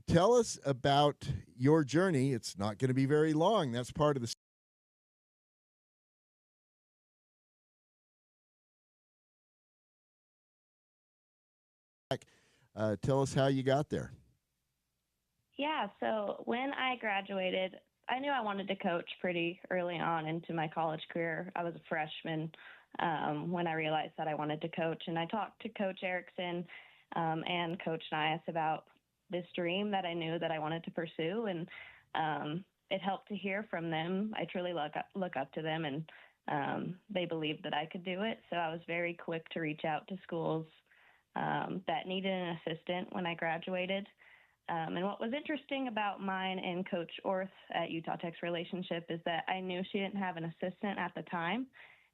Tell us about your journey. It's not going to be very long. That's part of the tell us how you got there. Yeah, so when I graduated, I knew I wanted to coach pretty early on into my college career. I was a freshman when I realized that I wanted to coach, and I talked to Coach Erickson and Coach Nias about this dream that I knew that I wanted to pursue, and it helped to hear from them. I truly look up to them, and they believed that I could do it. So I was very quick to reach out to schools that needed an assistant when I graduated. And what was interesting about mine and Coach Orth at Utah Tech's relationship is that I knew she didn't have an assistant at the time,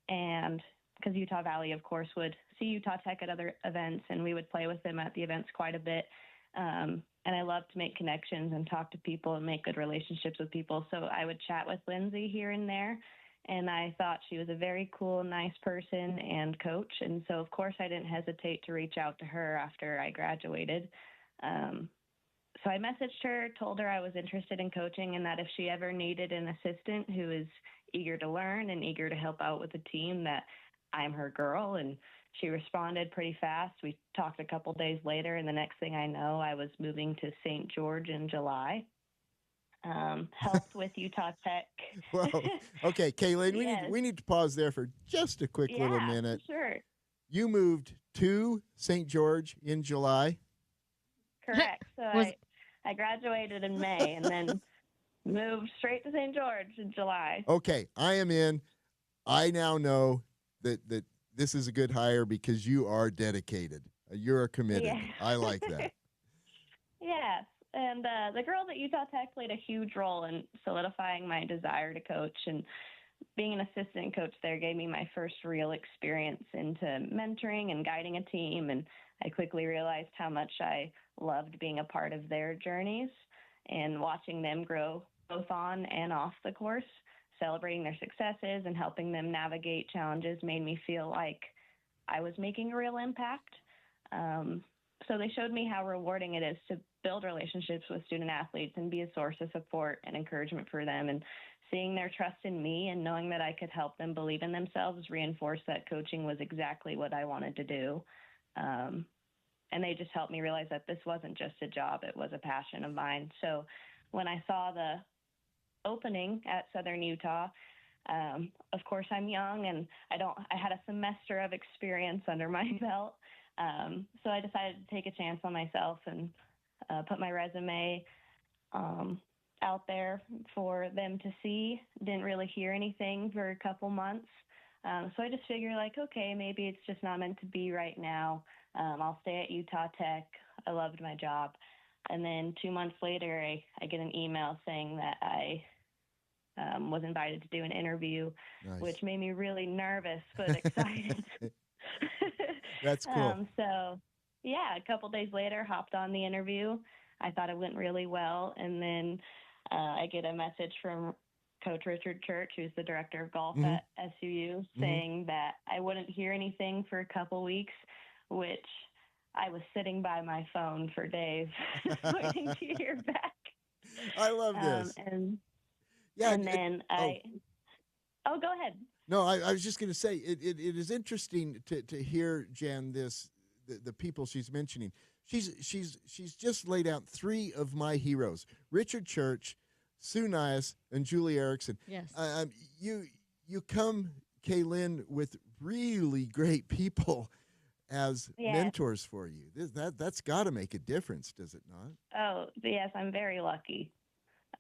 and because Utah Valley, of course, would see Utah Tech at other events, and we would play with them at the events quite a bit. And I love to make connections and talk to people and make good relationships with people. So I would chat with Lindsay here and there, and I thought she was a very cool, nice person and coach. And so, of course, I didn't hesitate to reach out to her after I graduated. So I messaged her, told her I was interested in coaching and that if she ever needed an assistant who is eager to learn and eager to help out with the team, that I'm her girl. And she responded pretty fast. We talked a couple days later, and the next thing I know, I was moving to St. George in July. Helped with Utah Tech. Well, okay, Kaylin, we need to pause there for just a quick little minute. Sure. You moved to St. George in July? Correct. So I graduated in May and then moved straight to St. George in July. Okay, I am in. I now know that this is a good hire because you are dedicated. You're committed. Yeah. I like that. Yes. And the girls at Utah Tech played a huge role in solidifying my desire to coach. And being an assistant coach there gave me my first real experience into mentoring and guiding a team. And I quickly realized how much I loved being a part of their journeys and watching them grow both on and off the course. Celebrating their successes and helping them navigate challenges made me feel like I was making a real impact. So they showed me how rewarding it is to build relationships with student athletes and be a source of support and encouragement for them. And seeing their trust in me and knowing that I could help them believe in themselves reinforced that coaching was exactly what I wanted to do. And they just helped me realize that this wasn't just a job, it was a passion of mine. So when I saw the opening at Southern Utah, of course I'm young and I had a semester of experience under my belt. So I decided to take a chance on myself and put my resume out there for them to see. Didn't really hear anything for a couple months. So I just figured, like, okay, maybe it's just not meant to be right now. I'll stay at Utah Tech. I loved my job. And then 2 months later, I get an email saying that I was invited to do an interview, Nice. which made me really nervous but excited. That's cool. So, yeah, a couple days later, hopped on the interview. I thought it went really well. And then I get a message from Coach Richard Church, who's the director of golf at SUU, saying that I wouldn't hear anything for a couple weeks, which I was sitting by my phone for days waiting to hear back. I love this. And yeah, then Oh, go ahead. No, I was just going to say it is interesting to hear, Jan, the people she's mentioning. She's just laid out 3 of my heroes: Richard Church, Sue Nias, and Julie Erickson. Yes. You come, Kaylin, with really great people as mentors for you. That's got to make a difference, does it not? Oh, yes, I'm very lucky.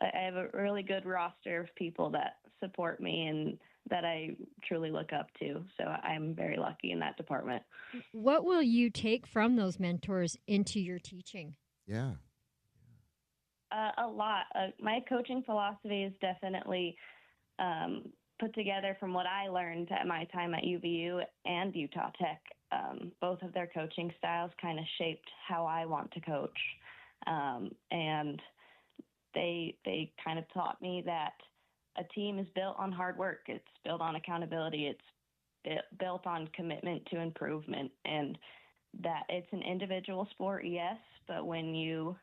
I have a really good roster of people that support me and that I truly look up to. So I'm very lucky in that department. What will you take from those mentors into your teaching? Yeah. A lot. My coaching philosophy is definitely put together from what I learned at my time at UVU and Utah Tech. Both of their coaching styles kind of shaped how I want to coach. And they kind of taught me that a team is built on hard work. It's built on accountability. It's built on commitment to improvement, and that it's an individual sport, yes, but when you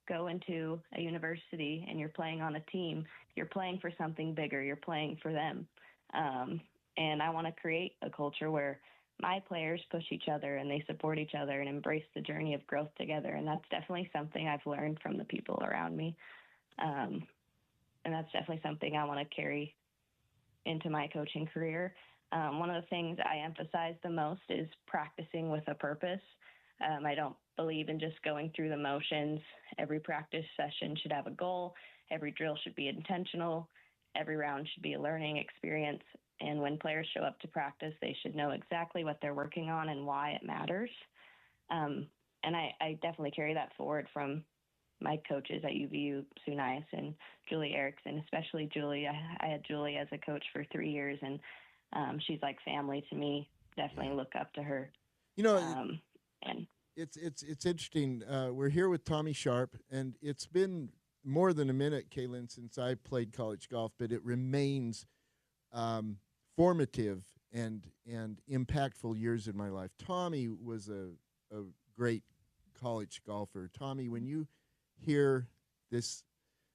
go into a university and you're playing on a team, you're playing for something bigger. You're playing for them. And I want to create a culture where my players push each other and they support each other and embrace the journey of growth together. And that's definitely something I've learned from the people around me. And that's definitely something I want to carry into my coaching career. One of the things I emphasize the most is practicing with a purpose. I don't believe in just going through the motions. Every practice session should have a goal. Every drill should be intentional. Every round should be a learning experience. And when players show up to practice, they should know exactly what they're working on and why it matters. And I definitely carry that forward from my coaches at UVU, Sue Nias and Julie Erickson, especially Julie. I had Julie as a coach for 3 years, and she's like family to me. Definitely look up to her. You know, and it's interesting. We're here with Tommy Sharp, and it's been more than a minute, Kaylin, since I played college golf, but it remains formative and impactful years in my life. Tommy was a great college golfer. Tommy, when you hear this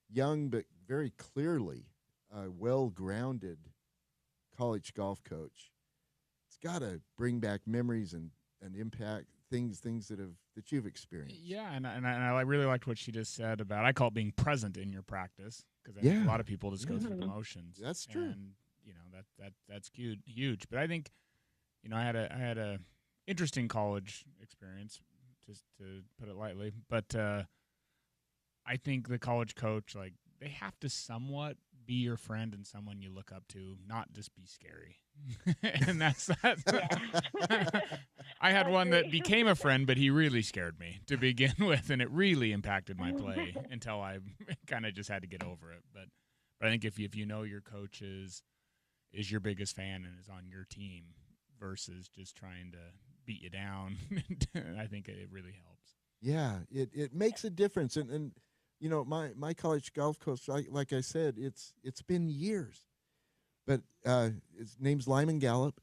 young but very clearly well-grounded college golf coach, it's got to bring back memories and impact things that you've experienced. Yeah, and I really liked what she just said about, I call it being present in your practice, because I think a lot of people just go through the motions. That's true. And that's huge. But I think, I had a interesting college experience, just to put it lightly. But I think the college coach, like, they have to somewhat be your friend and someone you look up to, not just be scary. And that's that. I had one that became a friend, but he really scared me to begin with, and it really impacted my play until I kind of just had to get over it. But I think if you know your coach is your biggest fan and is on your team versus just trying to beat you down, I think it really helps. Yeah, it makes a difference. And my college golf coach, like I said, it's been years. But his name's Lyman Gallup.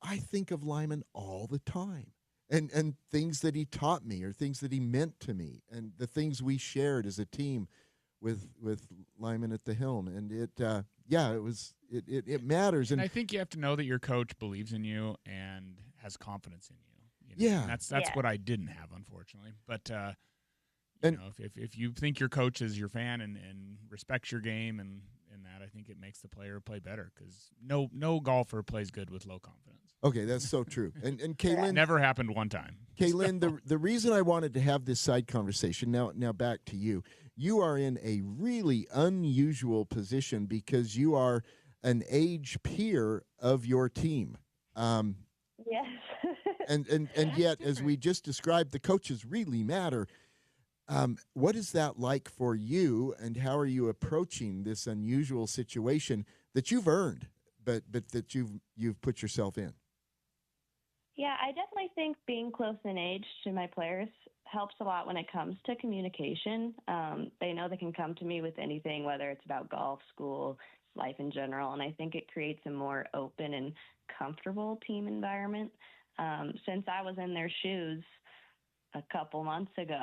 I think of Lyman all the time. And things that he taught me or things that he meant to me and the things we shared as a team with Lyman at the helm. And it matters. And I think you have to know that your coach believes in you and has confidence in you. Yeah. And that's what I didn't have, unfortunately. But if you think your coach is your fan and respects your game and that, I I think it makes the player play better because no golfer plays good with low confidence. Okay, that's so true. And Kaylin, Never happened one time. Kaylin, the reason I wanted to have this side conversation, now back to you. You are in a really unusual position because you are an age peer of your team. Yes. and yet, as we just described, the coaches really matter. What is that like for you, and how are you approaching this unusual situation that you've earned, but that you've put yourself in? Yeah, I definitely think being close in age to my players helps a lot when it comes to communication. They know they can come to me with anything, whether it's about golf, school, life in general, and I think it creates a more open and comfortable team environment. Since I was in their shoes a couple months ago,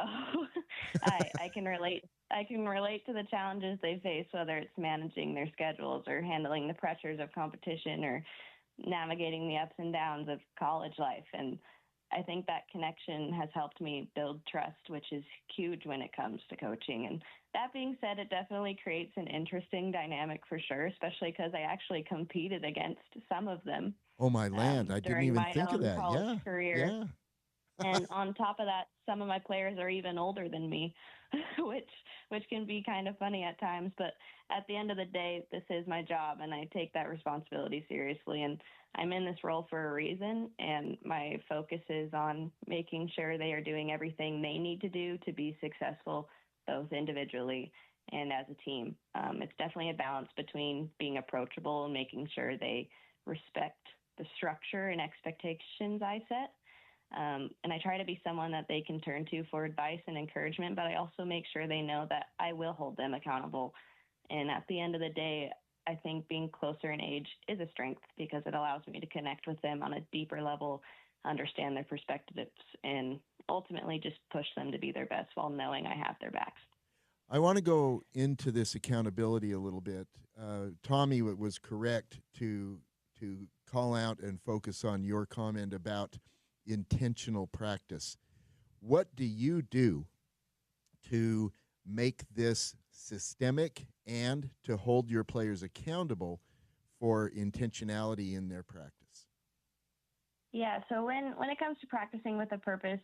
I can relate. I can relate to the challenges they face, whether it's managing their schedules or handling the pressures of competition or navigating the ups and downs of college life. And I think that connection has helped me build trust, which is huge when it comes to coaching. And that being said, it definitely creates an interesting dynamic for sure, especially because I actually competed against some of them. Oh, my land. I didn't even think of that. Yeah. Career. Yeah. And on top of that, some of my players are even older than me, which can be kind of funny at times. But at the end of the day, this is my job, and I take that responsibility seriously. And I'm in this role for a reason, and my focus is on making sure they are doing everything they need to do to be successful, both individually and as a team. It's definitely a balance between being approachable and making sure they respect the structure and expectations I set. And I try to be someone that they can turn to for advice and encouragement, but I also make sure they know that I will hold them accountable. And at the end of the day, I think being closer in age is a strength because it allows me to connect with them on a deeper level, understand their perspectives, and ultimately just push them to be their best while knowing I have their backs. I want to go into this accountability a little bit. Tommy was correct to call out and focus on your comment about intentional practice. What do you do to make this systemic and to hold your players accountable for intentionality in their practice? Yeah, so when it comes to practicing with a purpose,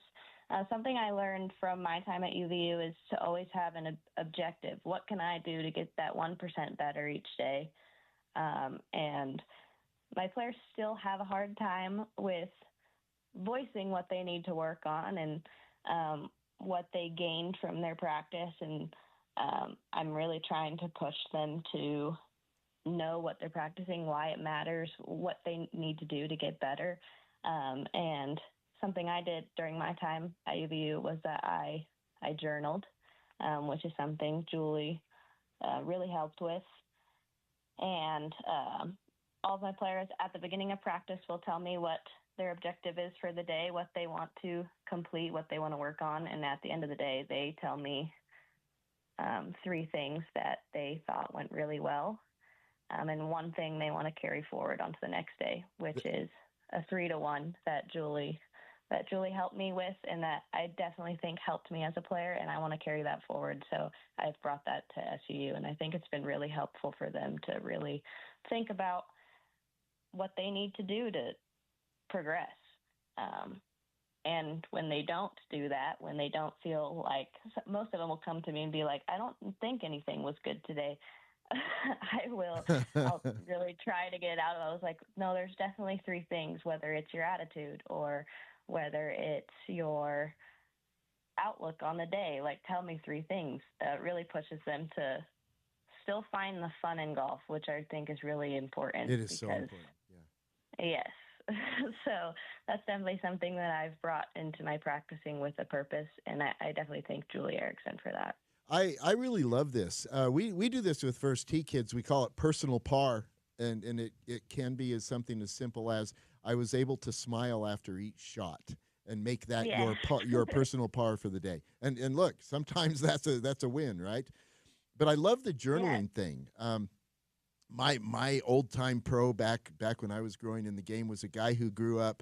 something I learned from my time at UVU is to always have an objective. What can I do to get that 1% better each day? And my players still have a hard time with voicing what they need to work on and what they gained from their practice. And I'm really trying to push them to know what they're practicing, why it matters, what they need to do to get better. And something I did during my time at UVU was that I journaled, which is something Julie really helped with. And all of my players at the beginning of practice will tell me what their objective is for the day, what they want to complete, what they want to work on. And at the end of the day, they tell me 3 things that they thought went really well. And one thing they want to carry forward onto the next day, which is a 3-to-1 that Julie helped me with, and that I definitely think helped me as a player, and I want to carry that forward. So I've brought that to SUU, and I think it's been really helpful for them to really think about what they need to do to progress. And when they don't do that, when they don't feel like, most of them will come to me and be like, I don't think anything was good today. I'll really try to get out of it. I was like, no, there's definitely 3 things, whether it's your attitude or whether it's your outlook on the day. Like, tell me 3 things. That really pushes them to still find the fun in golf, which I think is really important. It is so important. Yeah. Yes. So that's definitely something that I've brought into my practicing with a purpose, and I definitely thank Julie Erickson for that. I really love this. We do this with First Tee kids. We call it personal par, and it can be as something as simple as I was able to smile after each shot and make that your personal par for the day. And look, sometimes that's a win, right? But I love the journaling thing. My old time pro back when I was growing in the game was a guy who grew up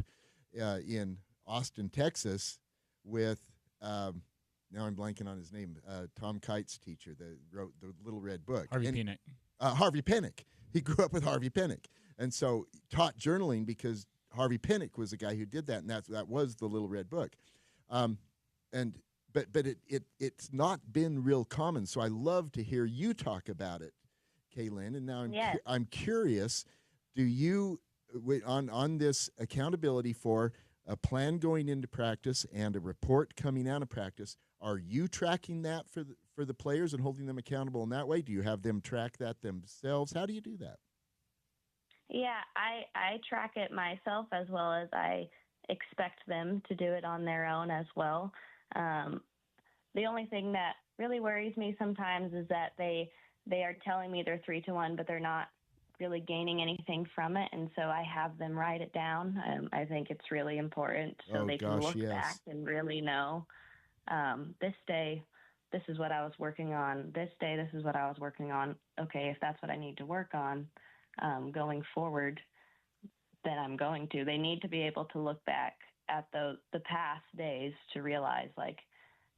in Austin, Texas, with now I'm blanking on his name. Tom Kite's teacher that wrote the Little Red Book. Harvey Peanut. Harvey Pinnock. He grew up with Harvey Pinnock, and so taught journaling because Harvey Pinnock was the guy who did that, and that was the Little Red Book. But it's not been real common. So I love to hear you talk about it, Kaylin. And now I'm curious, do you on this accountability for a plan going into practice and a report coming out of practice, are you tracking that for the players and holding them accountable in that way? Do you have them track that themselves? How do you do that? Yeah, I track it myself as well as I expect them to do it on their own as well. The only thing that really worries me sometimes is that they are telling me they're 3-1, but they're not really gaining anything from it. And so I have them write it down. I think it's really important so they can look back and really know, this day, this is what I was working on. This day, this is what I was working on. Okay, if that's what I need to work on going forward, then I'm going to. They need to be able to look back at the past days to realize, like,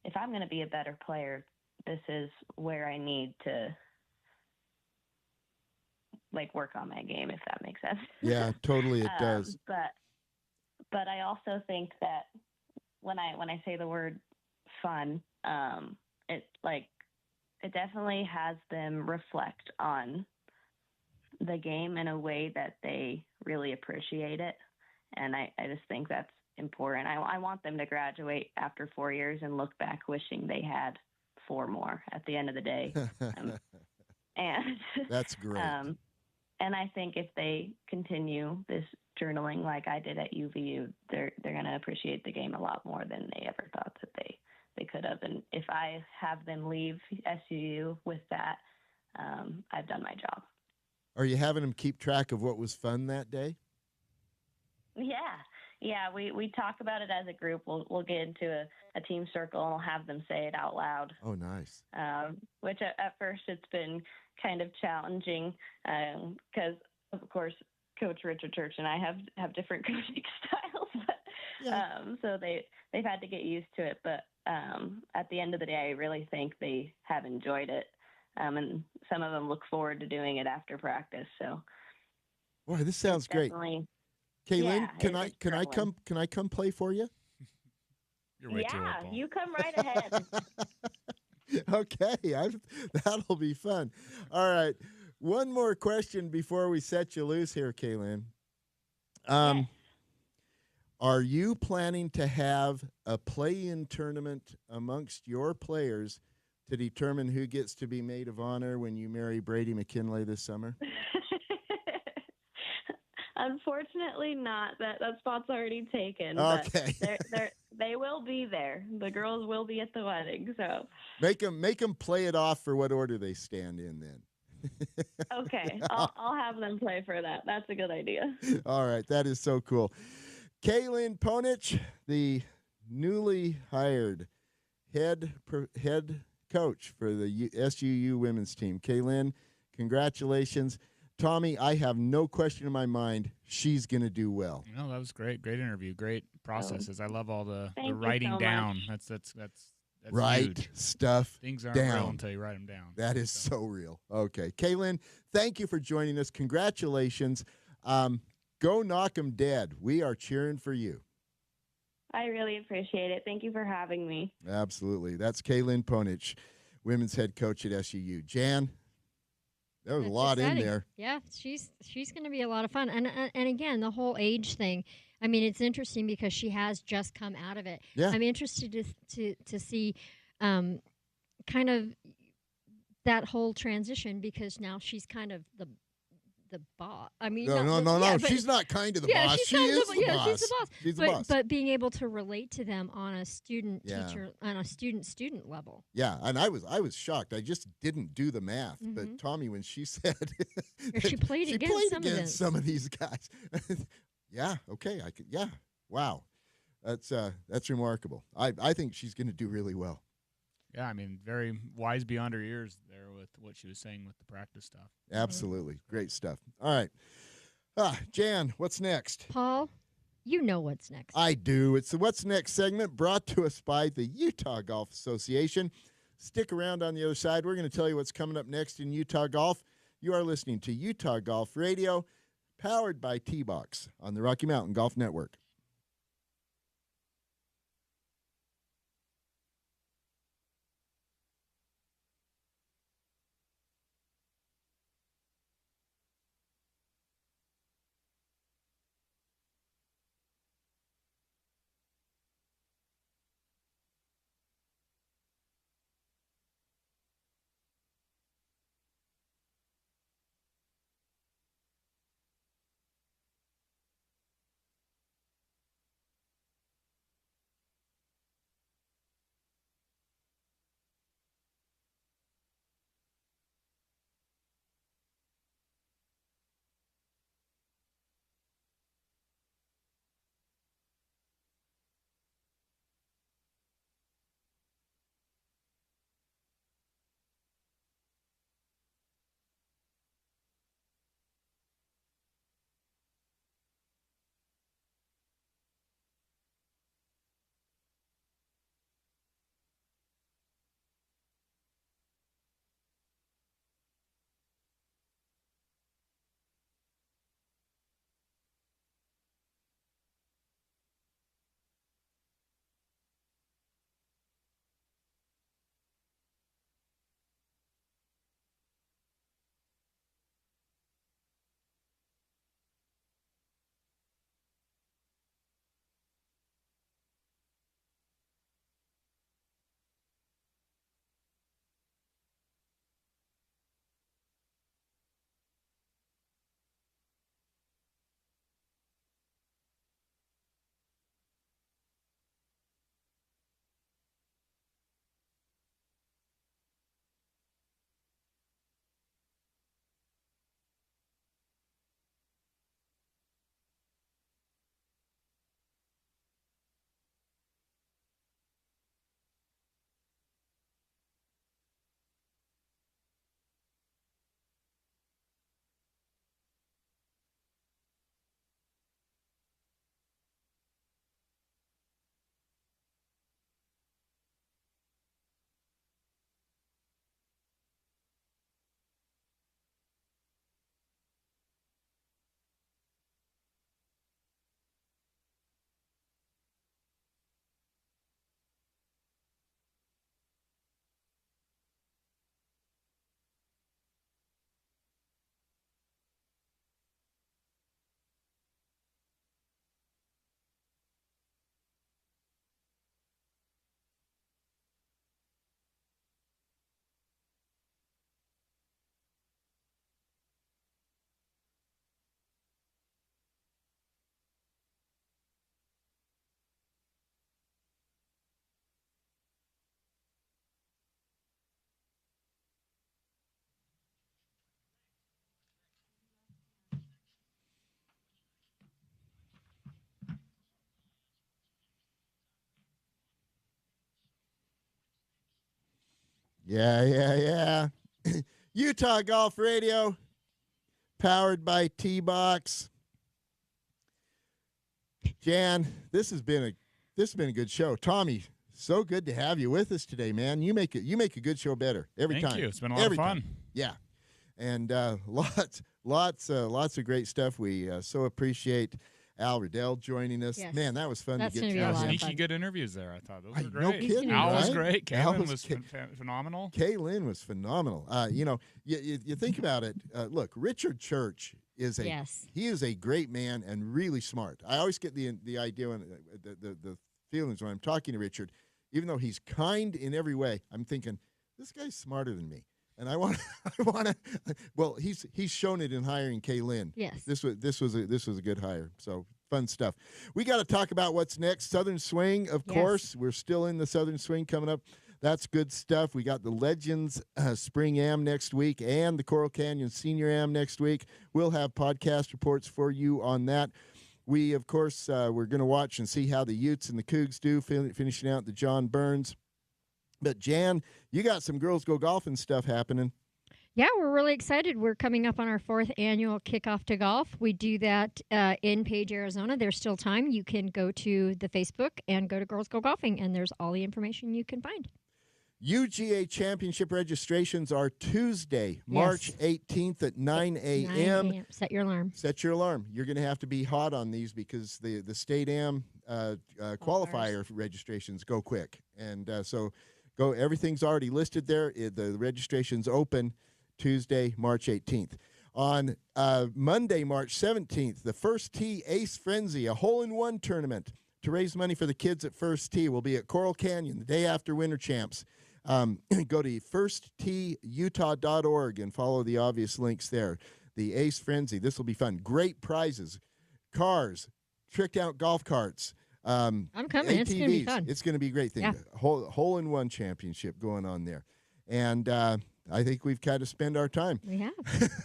if I'm going to be a better player, this is where I need to, like, work on my game, if that makes sense. Yeah, totally, it does. But I also think that when I say the word fun, it definitely has them reflect on the game in a way that they really appreciate it. And I just think that's important. I want them to graduate after 4 years and look back wishing they had 4 more at the end of the day. And that's great. And I think if they continue this journaling like I did at UVU, they're going to appreciate the game a lot more than they ever thought that they could have. And if I have them leave SUU with that, I've done my job. Are you having them keep track of what was fun that day? Yeah. We talk about it as a group. We'll get into a team circle and I'll have them say it out loud. Oh, nice. Which at first it's been kind of challenging because, of course, Coach Richard Church and I have different coaching styles. But, so they've had to get used to it. But at the end of the day, I really think they have enjoyed it. And some of them look forward to doing it after practice. So, boy, this sounds great. Kaylin, yeah, can I come play for you? You're way too old, Paul. You come right ahead. Okay, that'll be fun. All right, one more question before we set you loose here, Kaylin. Yes. Are you planning to have a play-in tournament amongst your players to determine who gets to be maid of honor when you marry Brady McKinley this summer? Unfortunately not. That spot's already taken. Okay. But they will be there. The girls will be at the wedding. So make them play it off for what order they stand in then. Okay. I'll have them play for that. That's a good idea. All right. That is so cool. Kaylin Ponich, the newly hired head coach for the SUU women's team. Kaylin, congratulations. Tommy, I have no question in my mind she's going to do well. No, that was great. Great interview. Great processes. I love all the Thank writing you so down. much. That's Write huge. stuff Things aren't down. real until you write them down. That is so real. Okay. Kaylin, thank you for joining us. Congratulations. Go knock 'em dead. We are cheering for you. I really appreciate it. Thank you for having me. Absolutely. That's Kaylin Ponich, women's head coach at SUU. Jan, there was a lot in there. Yeah, she's going to be a lot of fun. And again, the whole age thing. I mean, it's interesting because she has just come out of it. Yeah. I'm interested to see kind of that whole transition because now she's kind of the boss. I mean, no. She's not kind of the boss. She is the boss. She's the boss. She's the boss. But being able to relate to them on a student teacher on a student level. Yeah, and I was shocked. I just didn't do the math. Mm-hmm. But Tommy, when she said she played against some of these guys. Yeah. Okay. Yeah. Wow. That's remarkable. I think she's going to do really well. Yeah, I mean, very wise beyond her years there with what she was saying with the practice stuff. Absolutely. Great stuff. All right. Jan, what's next? Paul, you know what's next. I do. It's the What's Next segment brought to us by the Utah Golf Association. Stick around on the other side. We're going to tell you what's coming up next in Utah Golf. You are listening to Utah Golf Radio, powered by T-Box on the Rocky Mountain Golf Network. Yeah. Utah Golf Radio, powered by T-Box. Jan, this has been a good show. Tommy, so good to have you with us today, man. You make a good show better every time. Thank you. It's been a lot of fun. Yeah, and lots of great stuff. We so appreciate Al Riddell joining us. Yes. Man, that was fun That's to gonna get be a to lot of him. Sneaky good interviews there. I thought those were No great. kidding, Al was right? great. Al Kaylin was was phenomenal. Kaylin was phenomenal. You think about it. Look, Richard Church is he is a great man and really smart. I always get the idea when the feelings when I'm talking to Richard, even though he's kind in every way. I'm thinking this guy's smarter than me, and I want to. Well, he's shown it in hiring Kaylin. Yes, this was a good hire. So. Fun stuff. We got to talk about what's next. Southern Swing, of course. We're still in the Southern Swing coming up. That's good stuff. We got the Legends Spring Am next week and the Coral Canyon Senior Am next week. We'll have podcast reports for you on that. We, of course, we're going to watch and see how the Utes and the Cougs do, finishing out the John Burns. But, Jan, you got some Girls Go Golfing stuff happening. Yeah, we're really excited. We're coming up on our 4th annual Kickoff to Golf. We do that in Page, Arizona. There's still time. You can go to the Facebook and go to Girls Go Golfing, and there's all the information you can find. UGA Championship registrations are Tuesday, March 18th at 9 a.m. Set your alarm. Set your alarm. You're going to have to be hot on these because the State Am qualifier registrations go quick. And so go. Everything's already listed there. The registration's open Tuesday, March 18th. On Monday, March 17th, the First Tee Ace Frenzy, a hole-in-one tournament to raise money for the kids at First Tee, will be at Coral Canyon the day after Winter Champs. Go to firstteeutah.org and follow the obvious links there. The Ace Frenzy, this will be fun. Great prizes, cars, tricked-out golf carts. I'm coming. ATVs. It's going to be fun. It's going to be a great thing. Yeah. Hole-in-one championship going on there. And I think we've kind of spent our time. We have.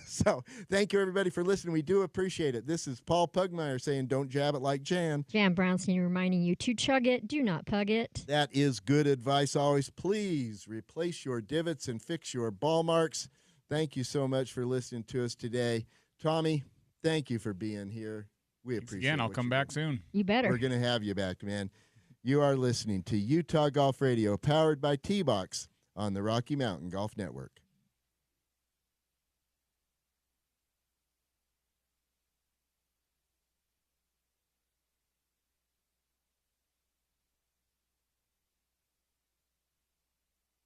So thank you, everybody, for listening. We do appreciate it. This is Paul Pugmire saying, don't jab it like Jan. Jan Brownstein reminding you to chug it, do not pug it. That is good advice always. Please replace your divots and fix your ball marks. Thank you so much for listening to us today. Tommy, thank you for being here. We Thanks appreciate it. again. I'll come back soon. You better. We're going to have you back, man. You are listening to Utah Golf Radio, powered by T-Box on the Rocky Mountain Golf Network.